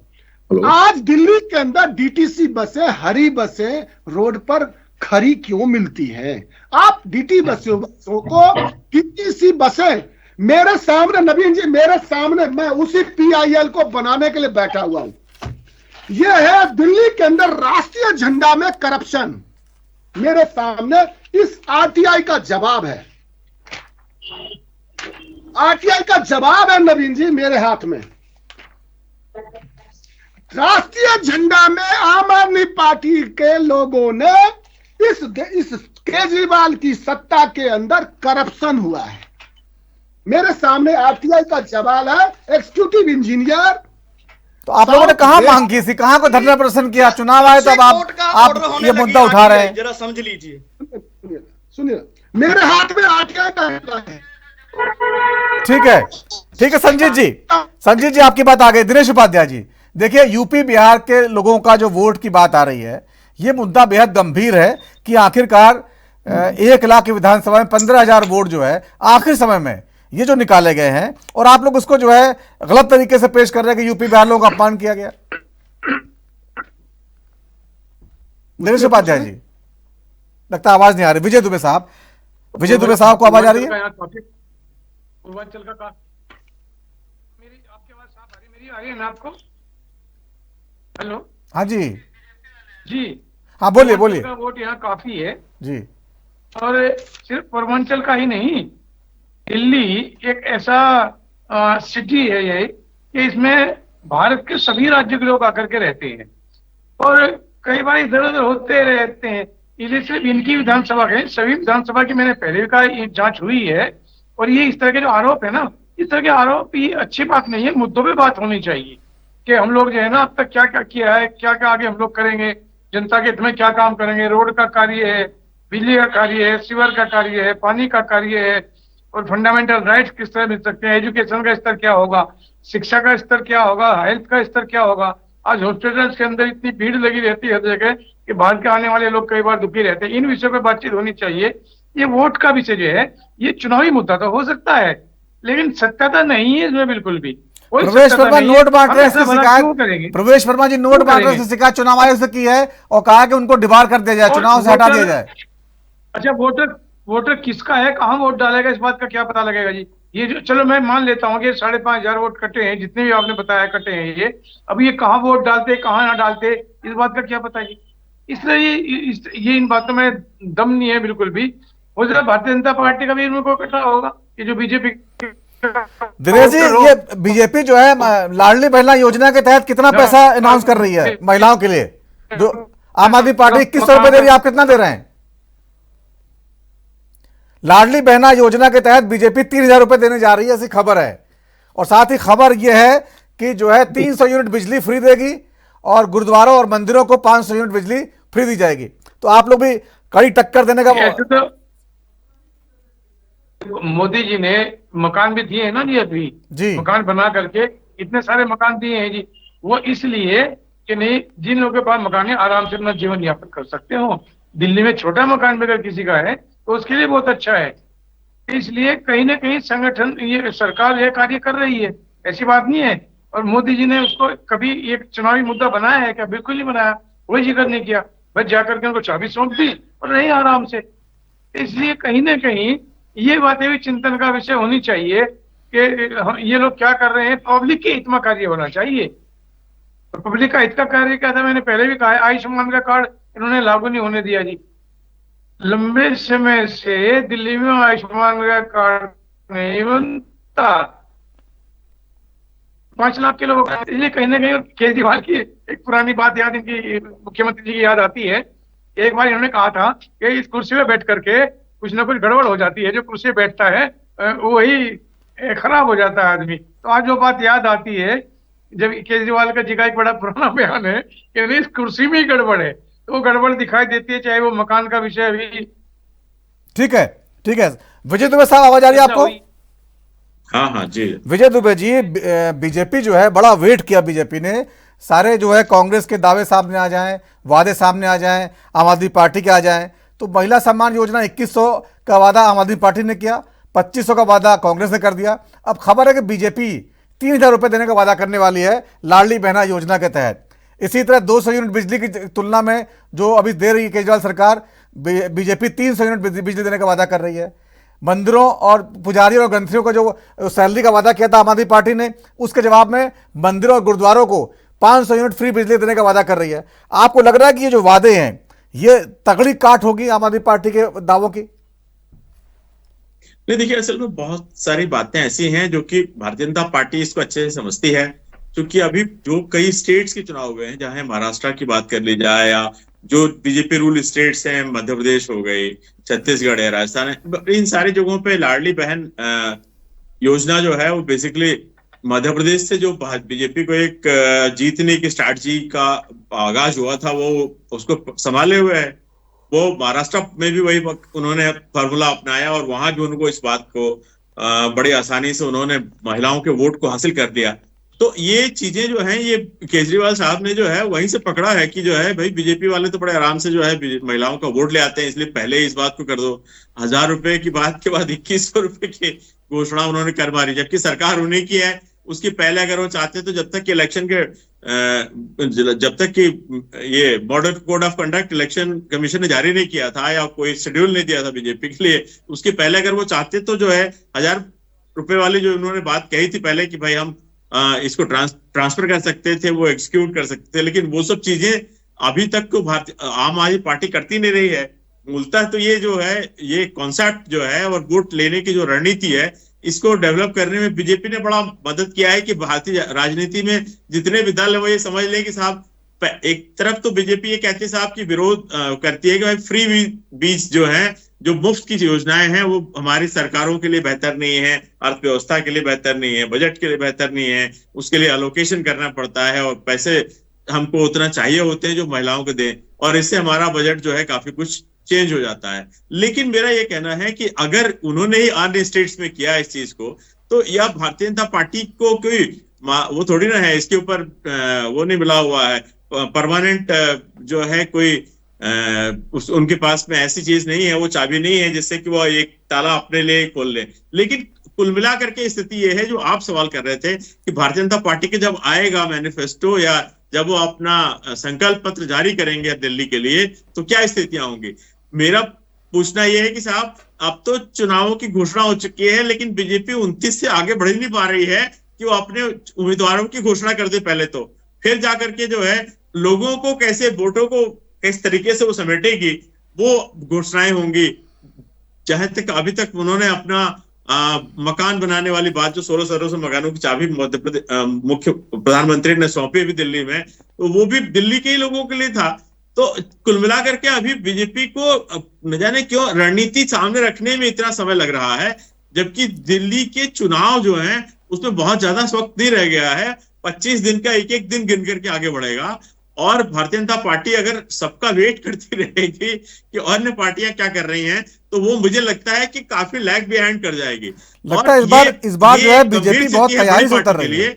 आज दिल्ली के अंदर डीटीसी बसें, हरी बसें रोड पर खड़ी क्यों मिलती हैं? आप डीटी बसों को, डीटीसी बसें मेरे सामने, नवीन जी मेरे सामने, मैं उसी पीआईएल को बनाने के लिए बैठा हुआ हूं। यह है दिल्ली के अंदर राष्ट्रीय झंडा में करप्शन। मेरे सामने इस आरटीआई का जवाब है, आरटीआई का जवाब है नवीन जी मेरे हाथ में। राष्ट्रीय झंडा में आम आदमी पार्टी के लोगों ने इस केजरीवाल की सत्ता के अंदर करप्शन हुआ है। मेरे सामने आरटीआई का जवाब है, एग्जीक्यूटिव इंजीनियर। तो आप लोगों ने कहां मांग की थी, कहां को धरना प्रदर्शन किया? चुनाव आए तो अब आप ये मुद्दा उठा रहे हैं। जरा समझ लीजिए, सुनिए, मेरे हाथ में आरटीआई का है। ठीक है संजीत जी आपकी बात आ गई। दिनेश उपाध्याय जी, देखिए यूपी बिहार के लोगों का जो वोट की बात आ रही है, ये मुद्दा बेहद गंभीर है कि आखिरकार 1 लाख की विधानसभा में 15,000 वोट जो है आखिर समय में ये जो निकाले गए हैं, और आप लोग उसको जो है गलत तरीके से पेश कर रहे हैं कि यूपी बिहार लोगों का अपमान किया गया। दिनेश उपाध्याय जी, लगता है आवाज नहीं आ रही। विजय दुबे साहब को आवाज आ रही है? पूर्वांचल का मेरी आपकी आवाज साफ आ रही है? मेरी आ रही है ना आपको? हेलो, हाँ जी हाँ बोलिए। वोट यहाँ काफी है जी, और सिर्फ पूर्वांचल का ही नहीं, दिल्ली एक ऐसा सिटी है ये कि इसमें भारत के सभी राज्यों के लोग आकर के रहते हैं और कई बार इधर उधर होते रहते हैं। इसलिए सिर्फ इनकी विधानसभा के, सभी विधानसभा की मैंने पहले भी कहा जांच हुई है। और ये इस तरह के जो आरोप है ना, इस तरह के आरोप ये अच्छी बात नहीं है। मुद्दों पे बात होनी चाहिए कि हम लोग जो है ना अब तक क्या क्या किया है, क्या क्या आगे हम लोग करेंगे, जनता के हित में क्या काम करेंगे। रोड का कार्य है, बिजली का कार्य है, सीवर का कार्य है, पानी का कार्य है, और फंडामेंटल राइट्स किस तरह मिल सकते हैं, एजुकेशन का स्तर क्या होगा, शिक्षा का स्तर क्या होगा, हेल्थ का स्तर क्या होगा। आज हॉस्पिटल्स के अंदर इतनी भीड़ लगी रहती है हर जगह कि बाहर के आने वाले लोग कई बार दुखी रहते हैं। इन विषयों पर बातचीत होनी चाहिए। ये वोट का विषय जो है ये चुनावी मुद्दा तो हो सकता है, लेकिन सत्यता नहीं है इसमें बिल्कुल भी। प्रवेश वर्मा नोट बांट रहे हैं, शिकायत प्रवेश वर्मा जी नोट बांट रहे हैं, शिकायत चुनाव आयोग से की है और कहा कि उनको डिबार कर दिया जाए, चुनाव से हटा दिया जाए। अच्छा, वोटर किसका है, कहाँ वोट डालेगा, इस बात का क्या पता लगेगा जी? ये जो, चलो मैं मान लेता हूँ कि 5,500 वोट कटे हैं, जितने भी आपने बताया कटे हैं ये, अब ये कहाँ वोट डालते कहाँ ना डालते इस बात का क्या पता जी? इसलिए ये इन बातों में दम नहीं है बिल्कुल भी। हो जाए भारतीय जनता पार्टी का भी इनमें कोई कटरा होगा, ये जो बीजेपी। दिनेश जी, ये बीजेपी जो है लाडली बहना योजना के तहत कितना पैसा अनाउंस कर रही है महिलाओं के लिए? जो आम आदमी पार्टी 2100 रुपए दे रही है, आप कितना दे रहे हैं? लाडली बहना योजना के तहत बीजेपी 3000 रुपए देने जा रही है, ऐसी खबर है। और साथ ही खबर यह है कि जो है 300 यूनिट बिजली फ्री देगी और गुरुद्वारों और मंदिरों को 500 यूनिट बिजली फ्री दी जाएगी। तो आप लोग भी कड़ी टक्कर देने का। तो मोदी जी ने मकान भी दिए हैं ना जी, अभी जी मकान बना करके इतने सारे मकान दिए हैं जी, वो इसलिए कि नहीं, जिन लोगों के पास मकान है आराम से अपना जीवन यापन कर सकते हो। दिल्ली में छोटा मकान भी अगर किसी का है तो उसके लिए बहुत अच्छा है। इसलिए कहीं ना कहीं संगठन, ये सरकार यह कार्य कर रही है, ऐसी बात नहीं है। और मोदी जी ने उसको कभी एक चुनावी मुद्दा बनाया है क्या? बिल्कुल नहीं बनाया, कोई जिक्र नहीं किया, बस जाकर के उनको चाबी सौंप दी और रही आराम से। इसलिए कहीं ना कहीं ये बातें भी चिंतन का विषय होनी चाहिए कि ये लोग क्या कर रहे हैं। पब्लिक के हित में कार्य होना चाहिए। पब्लिक का हित का कार्य क्या था, मैंने पहले भी कहा है, आयुष्मान का कार्ड इन्होंने लागू नहीं होने दिया जी। लंबे समय से दिल्ली में आयुष्मान का कार्ड नहीं बनता, 5 लाख के लोग। इसलिए कहीं ना कहीं केजरीवाल की एक पुरानी बात याद, इनकी मुख्यमंत्री जी की याद आती है। एक बार इन्होंने कहा था कि इस कुर्सी में बैठ करके कुछ ना कुछ गड़बड़ हो जाती है, जो कुर्सी बैठता है वही खराब हो जाता है आदमी। तो आज वो बात याद आती है जब केजरीवाल का जी का एक बड़ा पुराना बयान है कि नहीं, इस कुर्सी में ही गड़बड़ है, तो वो गड़बड़ दिखाई देती है, चाहे वो मकान का विषय भी। ठीक है, ठीक है। विजय दुबे साहब, आवाज आ रही है आपको? हाँ हाँ जी। विजय दुबे जी, बीजेपी जो है बड़ा वेट किया बीजेपी ने, सारे जो है कांग्रेस के दावे सामने आ जाएं, वादे सामने आ जाएं, आम आदमी पार्टी के आ जाएं। तो महिला सम्मान योजना 2100 का वादा आम आदमी पार्टी ने किया, 2500 का वादा कांग्रेस ने कर दिया। अब खबर है कि बीजेपी 3000 रुपए देने का वादा करने वाली है लाडली बहना योजना के तहत। इसी तरह 200 यूनिट बिजली की तुलना में जो अभी दे रही है केजरीवाल सरकार, बीजेपी 300 यूनिट बिजली देने का वादा कर रही है। मंदिरों और पुजारियों और ग्रंथियों का जो सैलरी का वादा किया था आम आदमी पार्टी ने, उसके जवाब में मंदिरों और गुरुद्वारों को 500 यूनिट फ्री बिजली देने का वादा कर रही है। आपको लग रहा है कि ये जो वादे हैं ये तगड़ी काट होगी आम आदमी पार्टी के दावों की? नहीं, देखिए, असल में बहुत सारी बातें ऐसी हैं जो कि भारतीय जनता पार्टी इसको अच्छे से समझती है। क्योंकि अभी जो कई स्टेट्स के चुनाव हुए हैं, चाहे महाराष्ट्र की बात कर ली जाए या जो बीजेपी रूल स्टेट्स हैं, मध्य प्रदेश हो गई, छत्तीसगढ़ है, राजस्थान है, इन सारी जगहों पे लाडली बहन योजना जो है वो बेसिकली मध्य प्रदेश से जो बीजेपी को एक जीतने की स्ट्रैटेजी का आगाज हुआ था वो उसको संभाले हुए है। वो महाराष्ट्र में भी वही उन्होंने फार्मूला अपनाया और वहां भी उनको इस बात को बड़ी आसानी से उन्होंने महिलाओं के वोट को हासिल कर दिया। तो ये चीजें जो हैं, ये केजरीवाल साहब ने जो है वहीं से पकड़ा है कि जो है भाई बीजेपी वाले तो बड़े आराम से जो है महिलाओं का वोट ले आते हैं, इसलिए पहले इस बात को कर दो। 1000 रुपए की बात के बाद 2100 रुपए की घोषणा उन्होंने कर मारी, जबकि सरकार उन्हीं की है। उसके पहले अगर वो चाहते तो जब तक कि इलेक्शन के जब तक कि ये model code of conduct election commission ने जारी नहीं किया था या कोई शेड्यूल नहीं दिया था बीजेपी के लिए, उसके पहले अगर वो चाहते तो जो है 1000 रुपए वाली जो उन्होंने बात कही थी पहले कि भाई हम इसको ट्रांसफर कर सकते थे, वो एक्सिक्यूट कर सकते थे। लेकिन वो सब चीजें अभी तक को आम आदमी पार्टी करती नहीं रही है। मूलतः तो ये जो है, ये कॉन्सेप्ट जो है और वोट लेने की जो रणनीति है, इसको डेवलप करने में बीजेपी ने बड़ा मदद किया है कि भारतीय राजनीति में जितने भी दल है वो ये समझ लें कि साहब, एक तरफ तो बीजेपी ये कहती है साहब की विरोध करती है कि भाई फ्री बीज जो है, जो मुफ्त की योजनाएं हैं वो हमारी सरकारों के लिए बेहतर नहीं है, अर्थव्यवस्था के लिए बेहतर नहीं है, बजट के लिए बेहतर नहीं है, उसके लिए एलोकेशन करना पड़ता है और पैसे हमको उतना चाहिए होते हैं जो महिलाओं को दें, और इससे हमारा बजट जो है काफी कुछ चेंज हो जाता है। लेकिन मेरा ये कहना है कि अगर उन्होंने ही अन्य स्टेट्स में किया इस चीज को, तो यह भारतीय जनता पार्टी को कोई वो थोड़ी ना है, इसके ऊपर वो नहीं मिला हुआ है परमानेंट जो है कोई उनके पास में ऐसी चीज नहीं है, वो चाबी नहीं है जिससे कि वो एक ताला अपने लिए खोल ले। लेकिन कुल मिलाकर के स्थिति ये है जो आप सवाल कर रहे थे कि भारतीय जनता पार्टी के जब आएगा मैनिफेस्टो या जब वो अपना संकल्प पत्र जारी करेंगे दिल्ली के लिए, तो क्या स्थितियां होंगी। मेरा पूछना यह है कि साहब, अब तो चुनावों की घोषणा हो चुकी है, लेकिन बीजेपी 29 से आगे बढ़ नहीं पा रही है कि वो अपने उम्मीदवारों की घोषणा कर दे पहले, तो फिर जाकर के जो है लोगों को कैसे, वोटों को किस तरीके से वो समेटेगी, वो घोषणाएं होंगी। चाहे तक अभी तक उन्होंने अपना मकान बनाने वाली बात, जो 1600 मकानों की चाबी मध्य प्रदेश मुख्य प्रधानमंत्री ने सौंपी अभी दिल्ली में, तो वो भी दिल्ली के ही लोगों के लिए था। तो कुल मिलाकर के अभी बीजेपी को न जाने क्यों रणनीति सामने रखने में इतना समय लग रहा है, जबकि दिल्ली के चुनाव जो है उसमें बहुत ज्यादा वक्त नहीं रह गया है। 25 दिन का एक एक दिन गिन करके आगे बढ़ेगा, और भारतीय जनता पार्टी अगर सबका वेट करती रहेगी कि अन्य पार्टियां क्या कर रही हैं, तो वो मुझे लगता है कि काफी लैग बिहाइंड कर जाएगी। लगता है इस बार जो है बीजेपी बहुत तैयारी से उतर रही है।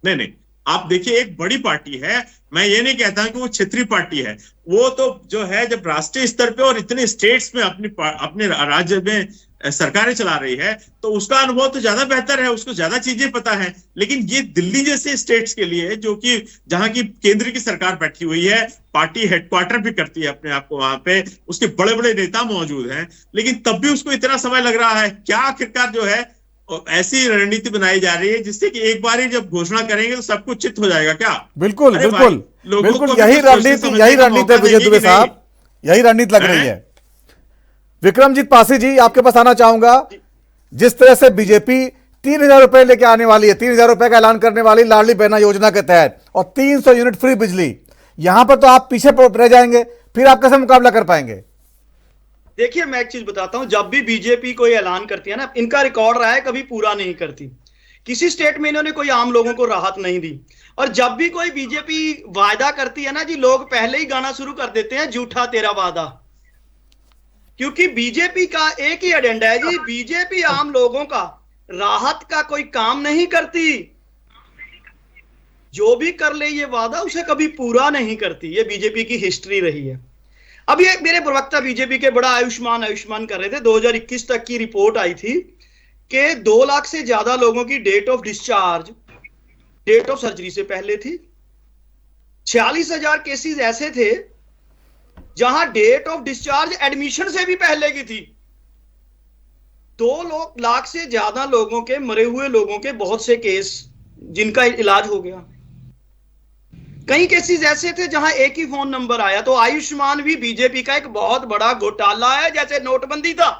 नहीं, आप देखिए, एक बड़ी पार्टी है, मैं ये नहीं कहता कि वो क्षेत्रीय पार्टी है, वो तो जो है जब राष्ट्रीय स्तर पे और इतने स्टेट्स में अपने राज्य में सरकारें चला रही है, तो उसका अनुभव तो ज्यादा बेहतर है, उसको ज्यादा चीजें पता है। लेकिन ये दिल्ली जैसे स्टेट्स के लिए, जो कि जहां की केंद्र की सरकार बैठी हुई है, पार्टी हेडक्वार्टर भी करती है अपने आप को, वहां पे उसके बड़े बड़े नेता मौजूद हैं, लेकिन तब भी उसको इतना समय लग रहा है। क्या आखिरकार जो है ऐसी रणनीति बनाई जा रही है जिससे कि एक बार ही जब घोषणा करेंगे तो सब कुछ चित्त हो जाएगा क्या? बिल्कुल यही रणनीति है विजय दुबे साहब, यही रणनीति लग रही है। विक्रमजीत पासी जी, आपके पास आना चाहूंगा। जिस तरह से बीजेपी 3000 रुपए लेके आने वाली है, 3000 रुपए का ऐलान करने वाली लाडली बहना योजना के तहत, और 300 यूनिट फ्री बिजली, यहां पर तो आप पीछे रह जाएंगे, फिर आप कैसे मुकाबला कर पाएंगे? देखिए, मैं एक चीज बताता हूं, जब भी बीजेपी कोई ऐलान करती है ना, इनका रिकॉर्ड रहा है कभी पूरा नहीं करती। किसी स्टेट में इन्होंने कोई आम लोगों को राहत नहीं दी, और जब भी कोई बीजेपी वायदा करती है ना जी, लोग पहले ही गाना शुरू कर देते हैं, झूठा तेरा वादा। क्योंकि बीजेपी का एक ही एजेंडा है जी, बीजेपी आम लोगों का राहत का कोई काम नहीं करती। जो भी कर ले ये वादा, उसे कभी पूरा नहीं करती। ये बीजेपी की हिस्ट्री रही है। अब ये मेरे प्रवक्ता बीजेपी के बड़ा आयुष्मान कर रहे थे। 2021 तक की रिपोर्ट आई थी कि 2 लाख से ज्यादा लोगों की date of discharge date of surgery से पहले थी। 46,000 केसेस ऐसे थे जहां डेट ऑफ डिस्चार्ज एडमिशन से भी पहले की थी। 2 लाख से ज्यादा लोगों के, मरे हुए लोगों के बहुत से केस जिनका इलाज हो गया। कई केसेस ऐसे थे जहां एक ही फोन नंबर आया। तो आयुष्मान भी बीजेपी का एक बहुत बड़ा घोटाला है, जैसे नोटबंदी था।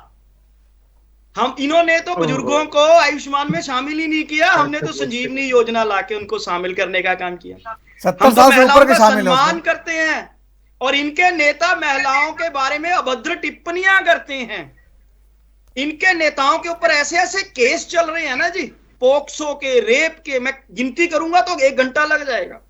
इन्होंने तो बुजुर्गों को आयुष्मान में शामिल ही नहीं किया, हमने तो संजीवनी योजना लाके उनको शामिल करने का काम किया। 70 साल से ऊपर के शामिल सम्मान करते हैं, और इनके नेता महिलाओं के बारे में अभद्र टिप्पणियां करते हैं। इनके नेताओं के ऊपर ऐसे ऐसे केस चल रहे हैं ना जी, पोक्सो के, रेप के, मैं गिनती करूंगा तो 1 घंटा लग जाएगा,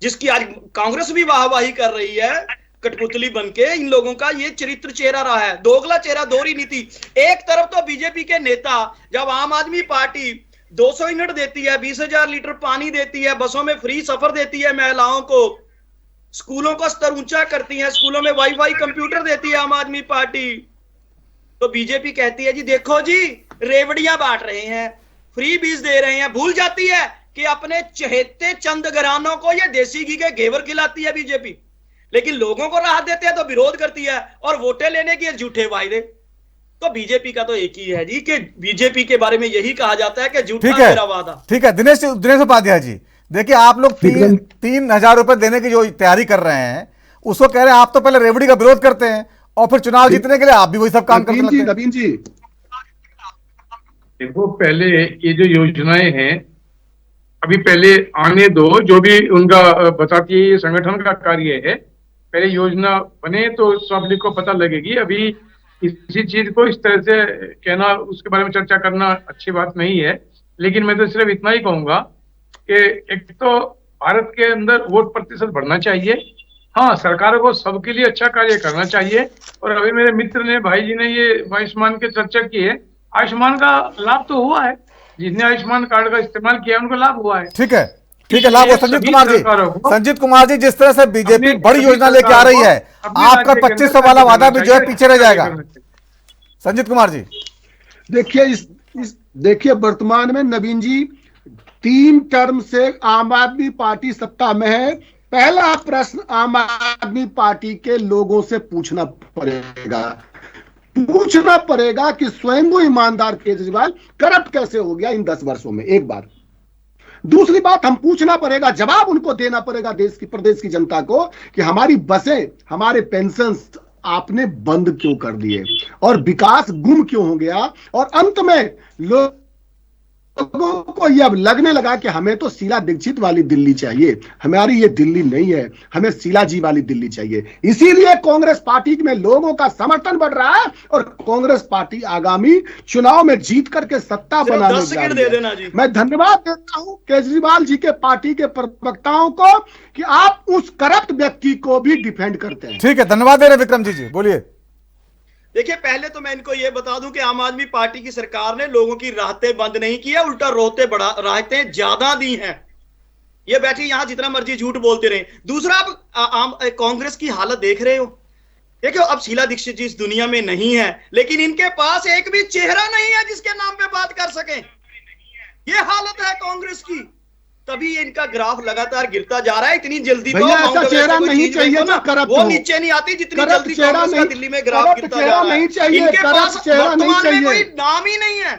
जिसकी आज कांग्रेस भी वाहवाही कर रही है कठपुतली बनके। इन लोगों का ये चरित्र चेहरा रहा है, दोगला चेहरा, दोहरी नीति। एक तरफ तो बीजेपी के नेता, जब आम आदमी पार्टी 200 यूनिट देती है, 20,000 लीटर पानी देती है, बसों में फ्री सफर देती है महिलाओं को, स्कूलों का स्तर ऊंचा करती है, स्कूलों में वाईफाई कंप्यूटर देती है आम आदमी पार्टी, तो बीजेपी कहती है जी देखो जी रेवड़ियां बांट रहे हैं, फ्री बीज दे रहे हैं। भूल जाती है कि अपने चहेते चंद घरानों को ये देसी घी के घेवर खिलाती है बीजेपी, लेकिन लोगों को राहत देते हैं तो विरोध करती है, और वोटें लेने के झूठे वायदे। तो बीजेपी का तो एक ही है जी, कि बीजेपी के बारे में यही कहा जाता है कि झूठा तेरा वादा। ठीक है, दिनेश उपाध्याय जी, देखिए आप लोग 3,000 रुपए देने की जो तैयारी कर रहे हैं, उसको कह रहे हैं आप तो पहले रेवड़ी का विरोध करते हैं, और फिर चुनाव जीतने के लिए आप भी वही सब काम करते हैं। नवीन जी, देखो, पहले ये जो योजनाएं हैं, अभी पहले आने दो, जो भी उनका बताती है संगठन का कार्य है, पहले योजना बने तो पब्लिक को पता लगेगी। अभी इसी चीज को इस तरह से कहना, उसके बारे में चर्चा करना अच्छी बात नहीं है। लेकिन मैं तो सिर्फ इतना ही कहूंगा कि एक तो भारत के अंदर वोट प्रतिशत बढ़ना चाहिए। हाँ, सरकार को सबके लिए अच्छा कार्य करना चाहिए। और अभी मेरे मित्र ने, भाई जी ने ये आयुष्मान की चर्चा की है, आयुष्मान का लाभ तो हुआ है, जिसने आयुष्मान कार्ड का इस्तेमाल किया उनको लाभ हुआ है। ठीक है, लाभ हुआ। संजीत कुमार जी, जिस तरह से बीजेपी बड़ी योजना लेके आ रही है, आपका 2500 वाला वादा भी जो है पीछे रह जाएगा। संजीत कुमार जी, देखिए वर्तमान में नवीन जी 3 टर्म से आम आदमी पार्टी सत्ता में है। पहला प्रश्न आम आदमी पार्टी के लोगों से पूछना पड़ेगा कि स्वयं वो ईमानदार केजरीवाल करप्ट कैसे हो गया इन 10 वर्षों में। एक बात। दूसरी बात, हम पूछना पड़ेगा, जवाब उनको देना पड़ेगा देश की, प्रदेश की जनता को, कि हमारी बसें, हमारे पेंशन आपने बंद क्यों कर दिए और विकास गुम क्यों हो गया, और अंत में लोगों को ये अब लगने लगा कि हमें तो शीला दीक्षित वाली दिल्ली चाहिए, हमारी ये दिल्ली नहीं है, हमें शीला जी वाली दिल्ली चाहिए। इसीलिए कांग्रेस पार्टी में लोगों का समर्थन बढ़ रहा है और कांग्रेस पार्टी आगामी चुनाव में जीत करके सत्ता बनाने जा रही है। मैं धन्यवाद देता हूं केजरीवाल जी के पार्टी के प्रवक्ताओं को कि आप उस करप्ट व्यक्ति को भी डिफेंड करते हैं। ठीक है, धन्यवाद दे रहे विक्रम जी, बोलिए। देखिए, पहले तो मैं इनको ये बता दूं कि आम आदमी पार्टी की सरकार ने लोगों की राहतें बंद नहीं की है, उल्टा राहतें ज्यादा दी हैं। ये बैठे यहां जितना मर्जी झूठ बोलते रहे। दूसरा, आप कांग्रेस की हालत देख रहे हो। देखो, अब शीला दीक्षित जी इस दुनिया में नहीं है, लेकिन इनके पास एक भी चेहरा नहीं है जिसके नाम पे बात कर सके। ये हालत है कांग्रेस की, तभी इनका ग्राफ लगातार गिरता जा रहा है। इतनी जल्दी भैया ऐसा चेहरा नहीं चाहिए ना करप्ट, वो नीचे नहीं आती जितनी जल्दी कांग्रेस का दिल्ली में ग्राफ गिरता जा रहा है। इनके पास वर्तमान में कोई नाम ही नहीं है,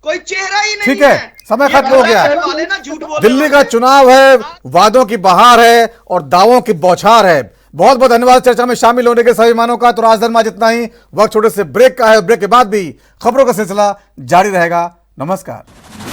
कोई चेहरा ही नहीं है। ठीक है, समय खत्म हो गया। दिल्ली का चुनाव है, वादों की बहार है और दावों की बौछार है। बहुत बहुत धन्यवाद चर्चा में शामिल होने के सभी मेहमानों का। तो आज धर्मा जितना ही, वक्त छोटे से ब्रेक का है। ब्रेक के बाद भी खबरों का सिलसिला जारी रहेगा। नमस्कार।